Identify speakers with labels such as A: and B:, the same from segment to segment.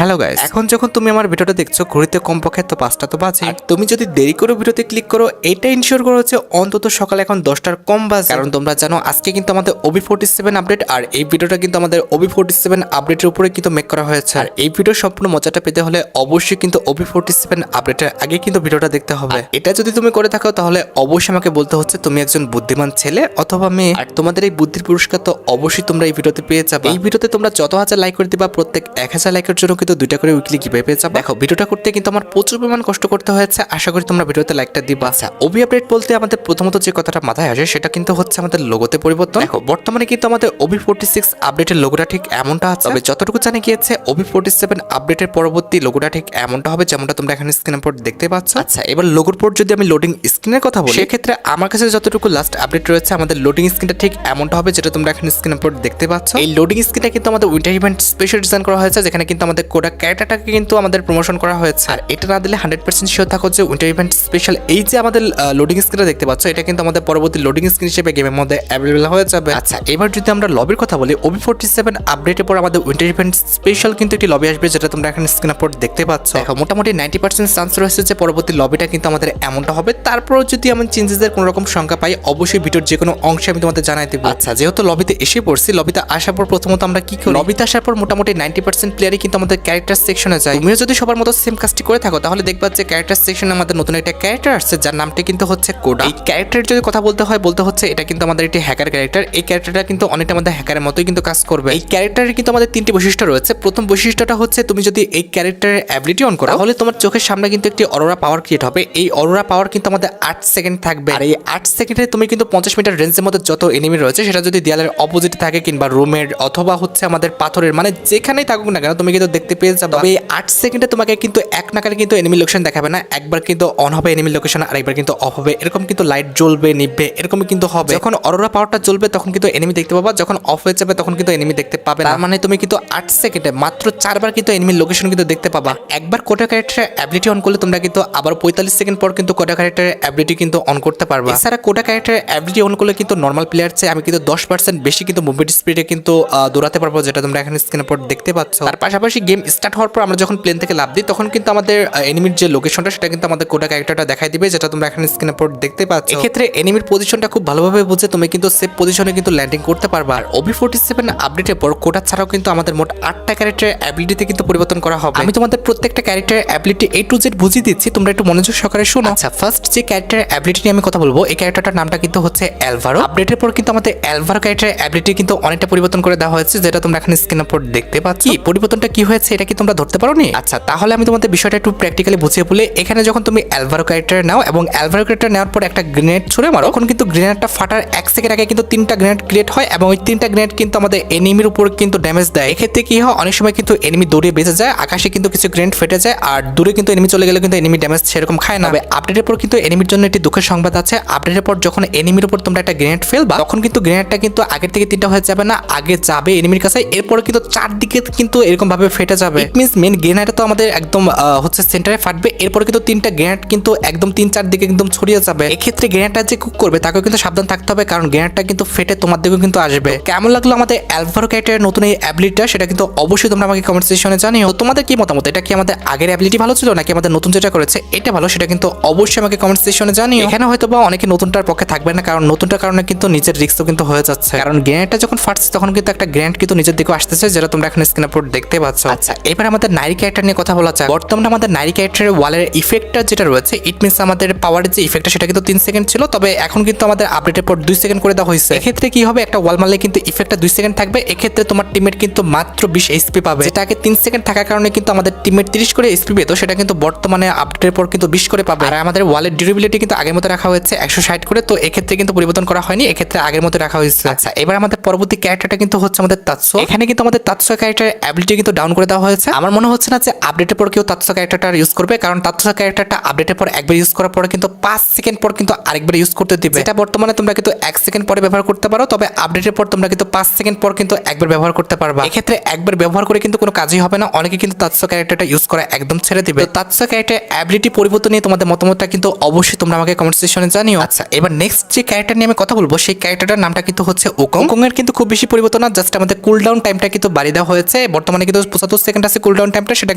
A: Hello guys, এখন যখন তুমি আমার ভিডিওটা দেখছো ঘড়িতে কমপক্ষে তো 5টা তো বাজে। আর তুমি যদি দেরি করে ভিডিওতে ক্লিক করো এটা ইনশিওর করো যে অন্তত সকালে এখন 10টার কম বাজে, কারণ তোমরা জানো আজকে কিন্তু আমাদের OB47 আপডেট, আর এই ভিডিওটা কিন্তু আমাদের OB47 আপডেটের উপরে কিন্তু মেক করা হয়েছে। আর এই ভিডিওর সম্পূর্ণ মজাটা পেতে হলে অবশ্যই কিন্তু OB47 আপডেটের আগে কিন্তু ভিডিওটা দেখতে হবে। এটা যদি তুমি করে থাকো তাহলে অবশ্যই আমাকে বলতে হচ্ছে তুমি একজন বুদ্ধিমান ছেলে অথবা মেয়ে, আর তোমাদের এই বুদ্ধির পুরস্কার তো অবশ্যই তোমরা এই ভিডিওতে পেয়ে যাবে। এই ভিডিওতে তোমরা যত হাজার লাইক করে দিবা প্রত্যেক 1000 লাইকের জন্য কিন্তু 2টা করে উইকলি গিভঅ্যাওয়ে পেয়ে যাবে। দেখো ভিডিওটা করতে কিন্তু আমার প্রচুর পরিমাণ কষ্ট করতে হয়েছে, আশা করি তোমরা ভিডিওতে লাইকটা দিবা। আচ্ছা, ওবি আপডেট বলতে আমাদের প্রথমত যে কথাটা মাথায় আসে সেটা কিন্তু হচ্ছে আমাদের লোগোতে পরিবর্তন। দেখো বর্তমানে কিন্তু আমাদের OB46 আপডেটের লোগোটা ঠিক এমনটা আছে, তবে যতটুকু জানা গিয়েছে OB47 আপডেটের পরবর্তী লোগোটা ঠিক এমনটা হবে যেমনটা তোমরা এখানে স্ক্রিনের উপর দেখতে পাচ্ছ। আচ্ছা, এবার লোগোর পর যদি আমি লোডিং স্ক্রিনের কথা বলি সেক্ষেত্রে আমার কাছে যতটুকু লাস্ট আপডেট রয়েছে আমাদের লোডিং স্ক্রিনটা ঠিক এমনটা হবে যেটা তোমরা এখানে স্ক্রিনের উপর দেখতে পাচ্ছ। এই লোডিং স্ক্রিনটা কিন্তু আমাদের উইন্টার ইভেন্ট স্পেশাল ডিজাইন করা হয়েছে, যেখানে কিন্তু আমাদের কোডা ক্যারেক্টারটাকে কিন্তু আমাদের প্রমোশন করা হয়েছে। আর এটা না দিলে 100% শিওর থাকো যে উইন্টার ইভেন্ট স্পেশাল এই যে আমাদের লোডিং স্ক্রিনটা দেখতে পাচ্ছ এটা কিন্তু আমাদের পরবর্তী লোডিং স্ক্রিন হিসেবে গেমের মধ্যে অ্যাভেলেবল হয়ে যাবে। আচ্ছা, এবার যদি আমরা লবির কথা বলি OB47 আপডেটের পর আমাদের উইন্টার ইভেন্ট স্পেশাল কিন্তু একটি লবি আসবে যেটা তোমরা এখানে স্ক্রিনের উপর দেখতে পাচ্ছ। দেখো মোটামুটি 90% চান্স রয়েছে যে পরবর্তী লবিটা কিন্তু আমাদের এমনটা হবে। তারপরও যদি আমি চেঞ্জেসের কোনো রকম সংখ্যা পাই অবশ্যই ভিডিওর যে কোনো অংশে আমি তোমাদের জানাই দেবো। আচ্ছা, যেহেতু লবিতে এসে পড়ছি, লবিতে আসার পর প্রথমত আমরা কি করি, লবিতে আসার পর মোটামুটি 90% প্লেয়ারই কিন্তু আমাদের ক্যারেক্টার সেকশনে যায়। তুমিও যদি সবার মতো সেম কাজটি করে থাকো তাহলে দেখবা যে ক্যারেক্টার সেকশনে আমাদের নতুন একটা ক্যারেক্টার আসছে যার নামটি কিন্তু হচ্ছে কোডা। এই ক্যারেক্টারের যদি কথা বলতে হয় বলতে হচ্ছে এটা কিন্তু আমাদের একটি হ্যাকার ক্যারেক্টার। এই ক্যারেক্টারটা কিন্তু অনেকটা আমাদের হ্যাকারের মতোই কিন্তু কাজ করবে। এই ক্যারেক্টারের কিন্তু আমাদের 3টি বৈশিষ্ট্য রয়েছে। প্রথম বৈশিষ্ট্যটা হচ্ছে তুমি যদি এই ক্যারেক্টারের অ্যাবিলিটি অন করো তাহলে তোমার চোখের সামনে কিন্তু একটি অরোরা পাওয়ার ক্রিয়েট হবে। এই অরোরা পাওয়ার কিন্তু আমাদের 8 সেকেন্ড থাকবে। আর এই 8 সেকেন্ডে তুমি কিন্তু 50 মিটার রেঞ্জের মধ্যে যত এনিমি রয়েছে সেটা যদি দেয়ালের অপোজিটে থাকে কিংবা রুমের অথবা হচ্ছে আমাদের পাথরের মানে যেখানেই থাকুক না কেন তুমি কিন্তু দেখতে পেয়ে যাবে। তবে এই 8 সেকেন্ডে তোমাকে কিন্তু এক নাকারে কিন্তু এনিমি লোকেশন দেখাবে না, একবার কিন্তু অন হবে এনিমি লোকেশন আর একবার কিন্তু অফ হবে। এরকম কিন্তু লাইট জ্বলবে নিভবে এরকমই কিন্তু হবে। যখন অরোরা পাওয়ারটা জ্বলবে তখন কিন্তু এনিমি দেখতে পাবা, যখন অফ হয়ে যাবে তখন কিন্তু এনিমি দেখতে পাবে না। মানে তুমি কিন্তু 8 সেকেন্ডে মাত্র 4বার কিন্তু এনিমি লোকেশন কিন্তু দেখতে পাবা। একবার কোডা ক্যারেক্টারের অ্যাবিলিটি অন করলে তোমরা কিন্তু আবার 45 সেকেন্ড পর কিন্তু কোডা ক্যারেক্টারের অ্যাবিলিটি কিন্তু অন করতে পারবা। এছাড়া কোডা ক্যারেক্টারের অ্যাবিলিটি অন করলে কিন্তু নর্মাল প্লেয়ার চেয়ে আমি কিন্তু 10% বেশি কিন্তু মুভমেন্ট স্পিডে কিন্তু দৌড়াতে পারবো, যেটা তোমরা এখানে স্ক্রিনের উপর দেখতে পাচ্ছ। তার পাশাপাশি গেম স্টার্ট হওয়ার পর আমরা যখন প্লেন থেকে লাভ দিই তখন কিন্তু আমাদের এনিমির যে লোকেশনটা সেটা কিন্তু আমাদের কোডা ক্যারেক্টারটা দেখাই দিবে, যেটা তোমরা এখানে স্ক্রিনের উপর দেখতে পাচ্ছ। এক্ষেত্রে এনিমির পজিশনটা খুব ভালোভাবে বুঝে তুমি কিন্তু সেফ পজিশনে কিন্তু ল্যান্ডিং করতে পারবা। আর OB47 আপডেটের পর কোডা ছাড়াও কিন্তু আমাদের মোট 8টা ক্যারেক্টারের অ্যাবিলিটিতে কিন্তু পরিবর্তন করা হবে। আমি তোমাদের প্রত্যেকটা ক্যারেক্টারের অ্যাবিলিটি A to Z বুঝিয়ে দিচ্ছি, তোমরা একটু মনোযোগ সহকারে শোনো। আচ্ছা, ফার্স্ট যে ক্যারেক্টারের অ্যাবিলিটি নিয়ে আমি কথা বলবো এই ক্যারেক্টারটার নামটা কিন্তু হচ্ছে অ্যালভারো। আপডেটের পর কিন্তু আমাদের অ্যালভারো ক্যারেক্টারের অ্যাবিলিটি কিন্তু অনেকটা পরিবর্তন করে দেওয়া হয়েছে, যেটা তোমরা এখানে স্ক্রিনের উপর দেখতে পাচ্ছ। কি পরিবর্তনটা কি হয়েছে এটা কি তোমরা ধরতে পারোনি? আচ্ছা, তাহলে আমি তোমাদের বিষয়টা একটু প্র্যাকটিক্যালি বুঝিয়ে বলি। এখানে যখন তুমি অ্যালভারো ক্যারেক্টার নাও এবং অ্যালভারো ক্যারেক্টার নেওয়ার পর একটা গ্রেনেড ছুড়ে মারো তখন কিন্তু গ্রেনেডটা ফাটার 1 সেকেন্ড আগে কিন্তু 3টা গ্রেনেড ক্রিয়েট হয় এবং ওই 3টা গ্রেনেড কিন্তু আমাদের এনিমির উপর কিন্তু ড্যামেজ দেয়। এক্ষেত্রে কি হয়, অনেক সময় কিন্তু এনিমি দৌড়ে বেঁচে যায়, আকাশে কিন্তু কিছু গ্রেনেড ফেটে যায় আর দূরে কিন্তু এনিমি চলে গেলে কিন্তু এনিমি ড্যামেজ সেরকম খায় না। তবে আপডেটের পর কিন্তু এনিমির জন্য একটি দুঃখের সংবাদ আছে। আপডেটের পর যখন এনিমির উপর তোমরা একটা গ্রেনেড ফেলবা তখন কিন্তু গ্রেনেডটা কিন্তু আগের থেকে 3টা হয়ে যাবে না, আগে যাবে এনিমির কাছে, এরপরে কিন্তু 4 দিকে কিন্তু এরকম ভাবে ফেটে যাবে। ইট মিন্স মেন গ্রেনেডটা তো আমাদের একদম হচ্ছে সেন্টারে ফাটবে, এরপরে কিন্তু 3টা গ্রেনেড কিন্তু একদম 3-4 দিকে একদম ছড়িয়ে যাবে। এক্ষেত্রে গ্রেনেডটা যে কুক করবে তাকেও কিন্তু সাবধান থাকতে হবে, কারণ গ্রেনেডটা কিন্তু ফেটে তোমার দিকেও কিন্তু আসবে। কেমন লাগলো আমাদের অ্যালভারো ক্যারেক্টারের নতুন এই অ্যাবিলিটিটা সেটা কিন্তু অবশ্যই তোমরা আমাকে কমেন্ট সেকশনে জানিও। তোমাদের কি মতামত, এটা কি আমাদের আগের অ্যাবিলিটি ভালো ছিল নাকি আমাদের নতুন যেটা করেছে এটা ভালো, সেটা কিন্তু অবশ্যই আমাকে কমেন্ট সেকশনে জানিও। এখানে হয়তো বা অনেকে নতুনটার পক্ষে থাকবে না, কারণ নতুনটার কারণে কিন্তু নিজের রিস্কও কিন্তু হয়ে যাচ্ছে, কারণ গ্রেনেডটা যখন ফাটছে তখন কিন্তু একটা গ্রেনেড কিন্তু নিজের দিকে আসতেছে, যেটা তোমরা এখন স্ক্রিনের উপর দেখতে পাচ্ছ। আচ্ছা, এবার আমাদের নারী ক্যারেক্টার নিয়ে কথা বলা যাক। বর্তমানে আমাদের নারী ক্যারেক্টারের ওয়ালের ইফেক্টটা যেটা রয়েছে ইট মিন্স আমাদের পাওয়ারের যে ইফেক্টটা সেটা কিন্তু 3 সেকেন্ড ছিল, তবে এখন কিন্তু আমাদের আপডেটের পর 2 সেকেন্ড করে দেওয়া হয়েছে। এক্ষেত্রে কি হবে, একটা ওয়াল মারলে কিন্তু ইফেক্টটা 2 সেকেন্ড থাকবে। এক্ষেত্রে তোমার টিমমেট কিন্তু মাত্র 20 এইচপি পাবে, যেটা আগে 3 সেকেন্ড থাকার কারণে কিন্তু আমাদের টিমমেট 30 করে এইচপি পেত, সেটা কিন্তু বর্তমানে আপডেটের পর কিন্তু 20 করে পাবে। আর আমাদের ওয়ালের ডিউরেবিলিটি কিন্তু আগের মতো রাখা হয়েছে 160 করে, তো এক্ষেত্রে কিন্তু পরিবর্তন করা হয়নি, এক্ষেত্রে আগের মতো রাখা হয়েছে। আচ্ছা, এবার আমাদের পরবর্তী ক্যারেক্টারটা কিন্তু হচ্ছে আমাদের তাৎসো। এখানে কিন্তু আমাদের তাৎসো ক্যারেক্টারের অ্যাবিলিটি কিন্তু ডাউন করে দেওয়া হয়েছে। আমার মনে হচ্ছে না যে আপডেটের পর কেউ তাৎসো ক্যারেক্টারটা ইউজ করবে, কারণ তাৎসো ক্যারেক্টারটা আপডেটের পর একবার ইউজ করার পরে কিন্তু 5 সেকেন্ড পর কিন্তু আরেকবার ইউজ করতে দিবে। এটা বর্তমানে তোমরা কিন্তু 1 সেকেন্ড পরে ব্যবহার করতে পারো, তবে আপডেটের পর তোমরা কিন্তু 5 সেকেন্ড পর কিন্তু একবার ব্যবহার করতে পারবা। এক্ষেত্রে একবার ব্যবহার করে কিন্তু কোনো কাজই হবে না, অনেকে কিন্তু তাৎসো ক্যারেক্টারটা ইউজ করা একদম ছেড়ে দিবে। তো তাৎসো ক্যারেক্টারের অ্যাবিলিটি পরিবর্তন নিয়ে তোমাদের মতামতটা কিন্তু অবশ্যই তোমরা আমাকে কমেন্ট সেকশনে জানিও। আচ্ছা, এবার নেক্সট যে ক্যারেক্টার নিয়ে আমি কথা বলবো সেই ক্যারেক্টারটার নামটা কিন্তু হচ্ছে ওকং। ওকং এর কিন্তু খুব বেশি পরিবর্তন না, জাস্ট আমাদের কুল ডাউন টাইমটা কিন্তু বাড়িয়ে দেওয়া হয়েছে। বর্তমানে কিন্তু 75 সেকেন্ড আছে কুলডাউন টাইমটা, সেটা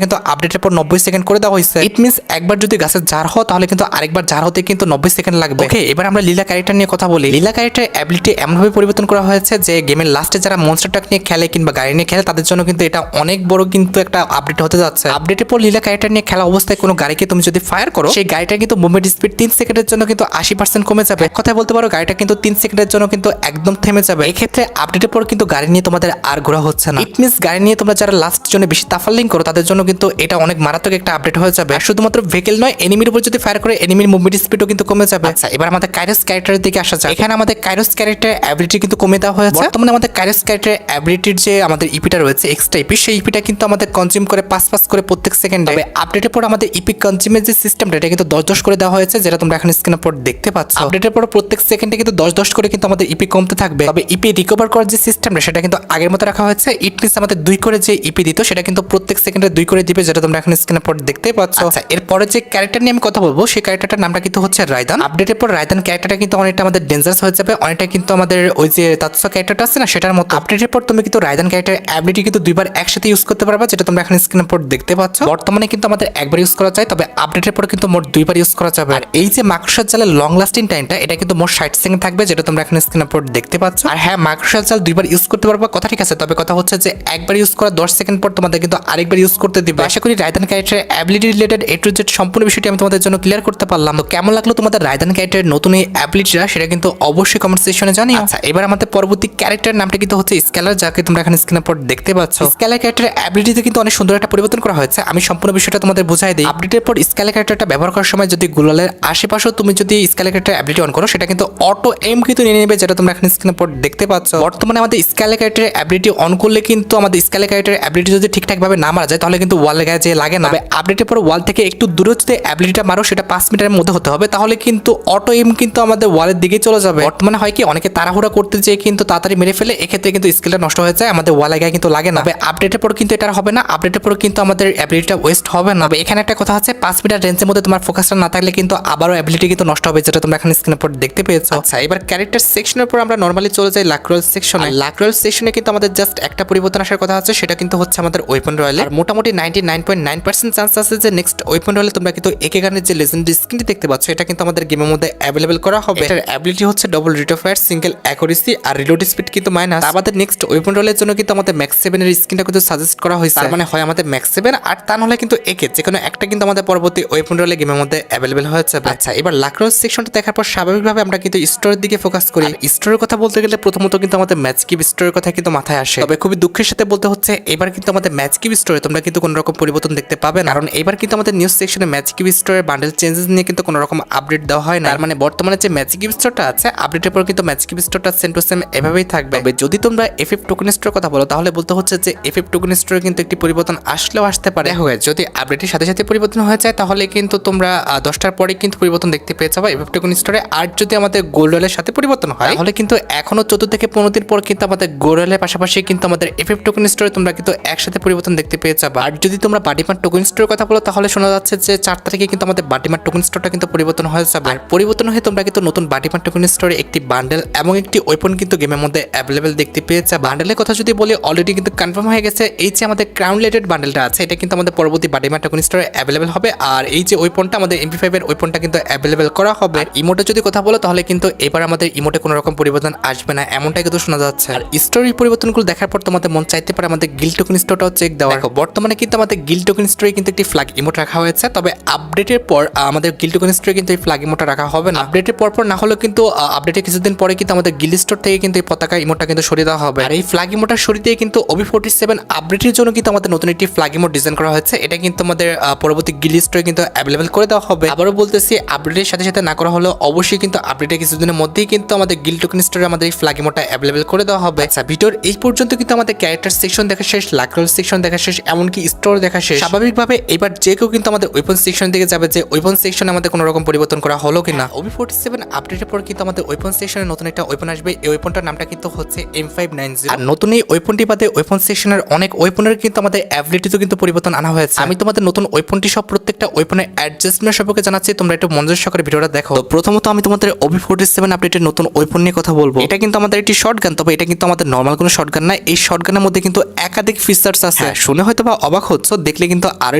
A: কিন্তু আপডেটের পর 90 সেকেন্ড করে দেওয়া হয়েছে। ইট মিন্স একবার যদি গাছের ঝাড় হয় তাহলে কিন্তু আরেকবার ঝাড় হতে কিন্তু 90 সেকেন্ড লাগবে। ওকে, এবার আমরা লীলা ক্যারেক্টার নিয়ে কথা বলি। লীলা ক্যারেক্টার অ্যাবিলিটি এমনভাবে পরিবর্তন করা হয়েছে যে গেমের লাস্টে যারা মনস্টার ট্রাক নিয়ে খেলে কিংবা গাড়ি নিয়ে খেলে তাদের জন্য কিন্তু এটা অনেক বড় কিন্তু একটা আপডেট হতে যাচ্ছে। আপডেটের পর লীলা ক্যারেক্টার নিয়ে খেলা অবস্থায় কোনো গাড়িকে তুমি যদি ফায়ার করো, সেই গাড়িটা কিন্তু মুভমেন্ট স্পিড 3 সেকেন্ডের জন্য কিন্তু 80% কমে যাবে। কথায় বলতে পারো গাড়িটা কিন্তু 3 সেকেন্ডের জন্য কিন্তু একদম থেমে যাবে। এই ক্ষেত্রে আপডেটের পর কিন্তু গাড়ি নিয়ে তোমাদের আর ঘোরা হচ্ছে না। ইট মিন্স গাড়ি নিয়ে তোমরা যারা লাস্ট জন্য বেশি তাফালিং করো তাদের জন্য কিন্তু এটা অনেক মারাত্মক একটা আপডেট হয়ে যাবে। আর শুধুমাত্র ভেহিকল নয়, এনিমির উপর যদি ফায়ার করে এনিমির মুভমেন্ট স্পিডও কিন্তু কমে যাবে। আচ্ছা, এবার আমাদের কাইরোস ক্যারেক্টারের দিকে আসা যাক। এখানে আমাদের কাইরোস ক্যারেক্টারের অ্যাবিলিটি কিন্তু কমে দেওয়া হয়েছে। বর্তমানে আমাদের কাইরোস ক্যারেক্টারের অ্যাবিলিটির যে আমাদের ইপিটা রয়েছে এক্সট্রা ইপি, সেই ইপিটা কিন্তু আমাদের কনজিউম করে 5 করে প্রত্যেক সেকেন্ডে। তবে আপডেটের পর আমাদের ইপি কনজিউমের যে সিস্টেমটা এটা কিন্তু 10 করে দেওয়া হয়েছে, যেটা তোমরা এখন স্ক্রিনের পর দেখতে পাচ্ছ। আপডেটের পর প্রত্যেক সেকেন্ডে কিন্তু 10 করে কিন্তু আমাদের ইপি কমতে থাকবে। তবে ইপি রিকভার করার যে সিস্টেমটা সেটা কিন্তু আগের মতো রাখা হয়েছে। ইট মিন্স আমাদের 2 করে যে ইপি দিত সেটা কিন্তু প্রত্যেক সেকেন্ডে 2 করে দিবে, যেটা তোমরা এখন স্ক্রিনের পর দেখতে পাচ্ছ। আচ্ছা, এরপরে যে ক্যারেক্টার নিয়ে আমি কথা বলবো সেই ক্যারেক্টারটার নামটা কিন্তু হচ্ছে রায়দান। আপডেটের পর রায়দান ক্যারেক্টারটা কিন্তু অনেকটা আমাদের ডেঞ্জারাস হয়ে যাবে, অনেকটা কিন্তু আমাদের ওই যে তাৎসা ক্যারেক্টারটা আছে না সেটার মতো। আপডেটের পর তুমি কিন্তু রায়দান ক্যারেক্টার অ্যাবিলিটি কিন্তু 2 বার একসাথে ইউজ করতে পারবা, যেটা তোমরা এখন স্ক্রিনের পর দেখতে পাচ্ছ। বর্তমানে কিন্তু আমাদের একবার ইউজ করা যায়, তবে আপডেটের পর কিন্তু মোট 2 বার ইউজ করা যাবে। আর এই যে মাকড়সার জালের লং লাস্টিং টাইমটা এটা কিন্তু মোট 60 সেকেন্ড থাকবে, যেটা তোমরা এখন স্ক্রিনের পর দেখতে পাচ্ছ। আর হ্যাঁ, মাকড়সার জাল 2 বার ইউজ করতে পারবা, কথা ঠিক আছে, তবে কথা হচ্ছে যে একবার ইউজ করা 10 সেকেন্ড পর তোমাদের কিন্তু আরেকবার ইউজ করতে দিবে। আশা করি রায়দান ক্যারেক্টারের ability related A to Z সম্পূর্ণ বিষয়টি আমি তোমাদের জন্য ক্লিয়ার করতে পারলাম। তো কেমন লাগলো তোমাদের রায়দান ক্যারেক্টারের নতুন এই অ্যাবিলিটিটা সেটা কিন্তু অবশ্যই কমেন্ট সেকশনে জানিও। আচ্ছা, এবার আমাদের পরবর্তী ক্যারেক্টারের নামটা কিন্তু হচ্ছে স্কেলার, যাকে তোমরা এখন স্ক্রিনের পর দেখতে পাচ্ছ। স্কেলার ক্যারেক্টারের অ্যাবিলিটিতে কিন্তু অনেক সুন্দর একটা পরিবর্তন করা হয়েছে। আমি সম্পূর্ণ বিষয়টা তোমাদের বুঝাই দিই। আপডেটের পর স্কেলার ক্যারেক্টারটা ব্যবহার করার সময় যদি গুলালের আশেপাশেও তুমি যদি স্কেলার ক্যারেক্টার অ্যাবিলিটি অন করো সেটা কিন্তু অটো এম কিন্তু নিয়ে নেবে, যেটা তোমরা এখন স্ক্রিনের পর দেখতে পাচ্ছ। বর্তমানে আমাদের স্কেলার ক্যারেক্টারের অ্যাবিলিটি অন করলে কিন্তু আমাদের স্কেলার ক্যারেক্টারের অ্যাবিলিটি যদি ঠিকঠাক ভাবে না মারা যায় তাহলে কিন্তু ওয়ালের গায়ে যে লাগে না। আপডেটের পর ওয়াল থেকে একটু দূরে যদি অ্যাবিলিটিটা মারো সেটা 5 মিটারের মধ্যে হতে হবে, তাহলে কিন্তু অটো এম কিন্তু আমাদের ওয়ালের দিকে চলে যাবে। বর্তমানে হয় কি অনেকে তাড়াহুড়া করতে যেয়ে কিন্তু তাড়াতাড়ি মেরে ফেলে, এক্ষেত্রে কিন্তু স্কিলটা নষ্ট হয়ে যায়, আমাদের ওয়ালের গায়ে কিন্তু লাগে না। তবে আপডেটের পর কিন্তু এটা হবে না, আপডেটের পর কিন্তু আমাদের অ্যাবিলিটিটা ওয়েস্ট হবে না। তবে এখানে একটা কথা আছে, 5 মিটার রেঞ্জের মধ্যে তোমার ফোকাসটা না থাকলে কিন্তু আবারও অ্যাবিলিটি কিন্তু নষ্ট হবে, যেটা তোমরা এখন স্ক্রিনের পর দেখতে পেয়েছো। আচ্ছা, এবার ক্যারেক্টার সেকশনের পর আমরা নরমালি চলে যাই লাক্রোল সেকশনে। লাক্রোল সেকশনে কিন্তু আমাদের জাস্ট একটা পরিবর্তন আসার কথা আছে, সেটা কিন্তু হচ্ছে আমাদের ওয়েপন রয়্যাল। আর মোটামুটি 99.9% চান্স আছে যে নেক্সট ওয়েপন রয়্যালে তোমরা কিন্তু একে গানের যে লেজেন্ডারি স্কিনটি দেখতে পাচ্ছ এটা কিন্তু আমাদের গেমের মধ্যে অ্যাভেলেবল করা হবে। এটার অ্যাবিলিটি হচ্ছে double rate of fire, single accuracy আর রিলোড স্পিড কিন্তু মাইনাস। আমাদের নেক্সট ওয়েপন রয়্যালের জন্য কিন্তু আমাদের ম্যাক্স 7 এর স্কিনটা কিন্তু সাজেস্ট করা হয়েছে। তার মানে হয় আমাদের ম্যাক্স 7 আর তা নাহলে কিন্তু একে যে কোনো একটা কিন্তু আমাদের পরবর্তী ওয়েপন রয়্যালে গেমের মধ্যে অ্যাভেলেবল হয়ে যাবে। আচ্ছা, এবার লাক্রোল সেকশনটা দেখার পর স্বাভাবিকভাবে আমরা কিন্তু স্টোরের দিকে ফোকাস করি। স্টোরের কথা বলতে গেলে প্রথমত কিন্তু আমাদের ম্যাচ কিপ স্টোরের কথা কিন্তু মাথায় আসে। তবে খুবই দুঃখের সাথে বলতে হচ্ছে এবার কিন্তু আমাদের ম্যাচ কিপ স্টোরে তোমরা কিন্তু কোনো রকম পরিবর্তন দেখতে পাবে না, কারণ এবার কিন্তু আমাদের নিউজ সেকশনে ম্যাচ কিপ স্টোরের বান্ডেল চেঞ্জেস নিয়ে কিন্তু কোনো রকম আপডেট দেওয়া হয় না। মানে বর্তমানে যে ম্যাচ কিপ স্টোরটা আছে আপডেটের পর কিন্তু ম্যাচ কিপ স্টোরটা সেম টু সেম এভাবেই থাকবে। তবে যদি তোমরা FF টোকেন স্টোর কথা বলো তাহলে বলতে হচ্ছে যে FF টোকেন স্টোরে কিন্তু একটি পরিবর্তন আসলেও আসতে পারে। দেখো যদি আপডেটের সাথে সাথে পরিবর্তন হয়ে যায় তাহলে কিন্তু তোমরা 10টার পরে কিন্তু পরিবর্তন দেখতে পেয়ে যাবে FF টোকেন স্টোরে। আর যদি আমাদের গোল্ড রয়্যালের সাথে পরিবর্তন হয় তাহলে কিন্তু এখনো 14 থেকে 15 দিন পর কিন্তু আমাদের গোল্ড রয়্যালের পাশাপাশি কিন্তু আমাদের FF টোকেন স্টোরে তোমরা কিন্তু একসাথে পরিবর্তন দেখতে পেয়ে যাবে। আর যদি তোমরা বাটিমার টোকেন স্টোরের কথা বলো তাহলে শোনা যাচ্ছে যে 4 তারিখে কিন্তু আমাদের বাটিমার টোকেন স্টোরটা কিন্তু পরিবর্তন হয়ে যাবে। আর পরিবর্তন হয়ে তোমরা কিন্তু নতুন বাটিমার টোকেন স্টোরে একটি বান্ডেল এবং একটি ওয়েপন কিন্তু গেমের মধ্যে অ্যাভেলেবেল দেখতে পেয়েছে। বান্ডেলের কথা যদি বলি অলরেডি কিন্তু কনফার্ম হয়ে গেছে, এই যে আমাদের ক্রাউন রিলেটেড বান্ডেলটা আছে এটা কিন্তু আমাদের পরবর্তী বাটিমার টোকেন স্টোরে অ্যাভেলেবল হবে। আর এই যে ওয়েপনটা আমাদের MP5 এর ওয়েপনটা কিন্তু অ্যাভেলেবল করা হবে। আর ইমোটে যদি কথা বলো তাহলে কিন্তু এবার আমাদের ইমোটে কোনো রকম পরিবর্তন আসবে না, এমনটাই কিন্তু শোনা যাচ্ছে। আর স্টোরির পরিবর্তনগুলো দেখার পর তোমাদের মন চাইতে পারে আমাদের গিল্ড টোকেন স্টোরটাও চেক দেওয়া। দেখো বর্তমানে কিন্তু আমাদের গিল্ড টোকেন স্টোরে কিন্তু একটি ফ্ল্যাগ ইমোট রাখা হয়েছে, তবে আপডেটের পর আমাদের গিল্ড টোকেন স্টোরে কিন্তু এই ফ্ল্যাগ ইমোটটা রাখা হবে না। আপডেটের পর না হলেও কিন্তু আপডেটের কিছুদিন পরে কিন্তু আমাদের গিল্ড স্টোর থেকে কিন্তু এই পতাকা ইমোটটা কিন্তু সরিয়ে দেওয়া হবে। আর এই ফ্ল্যাগ ইমোটটা সরিয়ে দিয়ে কিন্তু OB47 আপডেটের জন্য কিন্তু আমাদের নতুন একটি ফ্ল্যাগ ইমোট ডিজাইন করা হয়েছে, এটা কিন্তু আমাদের পরবর্তী গিল্ড স্টোরে কিন্তু অ্যাভেলেবল করে দেওয়া হবে। আবারও বলতেছি আপডেটের সাথে সাথে না করা হলেও অবশ্যই কিন্তু আপডেটের কিছুদিনের মধ্যেই কিন্তু আমাদের গিল্ড টোকেন স্টোরে আমাদের এই ফ্ল্যাগ ইমোটটা অ্যাভেলেবল করে দেওয়া হবে। আচ্ছা, ভিডিওর এই পর্যন্ত কিন্তু আমাদের ক্যারেক্টার সেকশন দেখা শেষ, লাক্রোল সেকশন দেখা শেষ, এমনকি স্টোর দেখা শেষ। স্বাভাবিকভাবে এবার যে কেউ কিন্তু আমাদের ওয়েপন সেকশন দিকে যাবে যে ওয়েপন সেকশনে আমাদের কোনো রকম পরিবর্তন করা হলো কিনা। OB47 আপডেটের পর কিন্তু আমাদের ওয়েপন সেকশনে নতুন একটা ওয়েপন আসবে, এই ওয়েপনটার নামটা কিন্তু হচ্ছে M590। আর নতুন এই ওয়েপনটি বাদে ওয়েপন সেকশনের অনেক ওয়েপনের কিন্তু আমাদের অ্যাবিলিটিতে কিন্তু পরিবর্তন আনা হয়েছে। আমি তোমাদের নতুন ওয়েপনটি সব প্রত্যেকটা ওয়েপনের অ্যাডজাস্টমেন্ট সম্পর্কে জানাচ্ছি, তোমরা একটু মনোযোগ সহকারে ভিডিওটা দেখো। তো প্রথমত আমি তোমাদের OB47 আপডেটের নতুন ওয়েপন নিয়ে কথা বলবো। এটা কিন্তু আমাদের একটি শর্টগান, তবে এটা কিন্তু আমাদের নর্মাল কোনো শর্টগান না। এই শর্টগানের মধ্যে কিন্তু একাধিক ফিচার্স আছে। শুনে হয়তো বা অবাক হচ্ছে, দেখলে কিন্তু আরো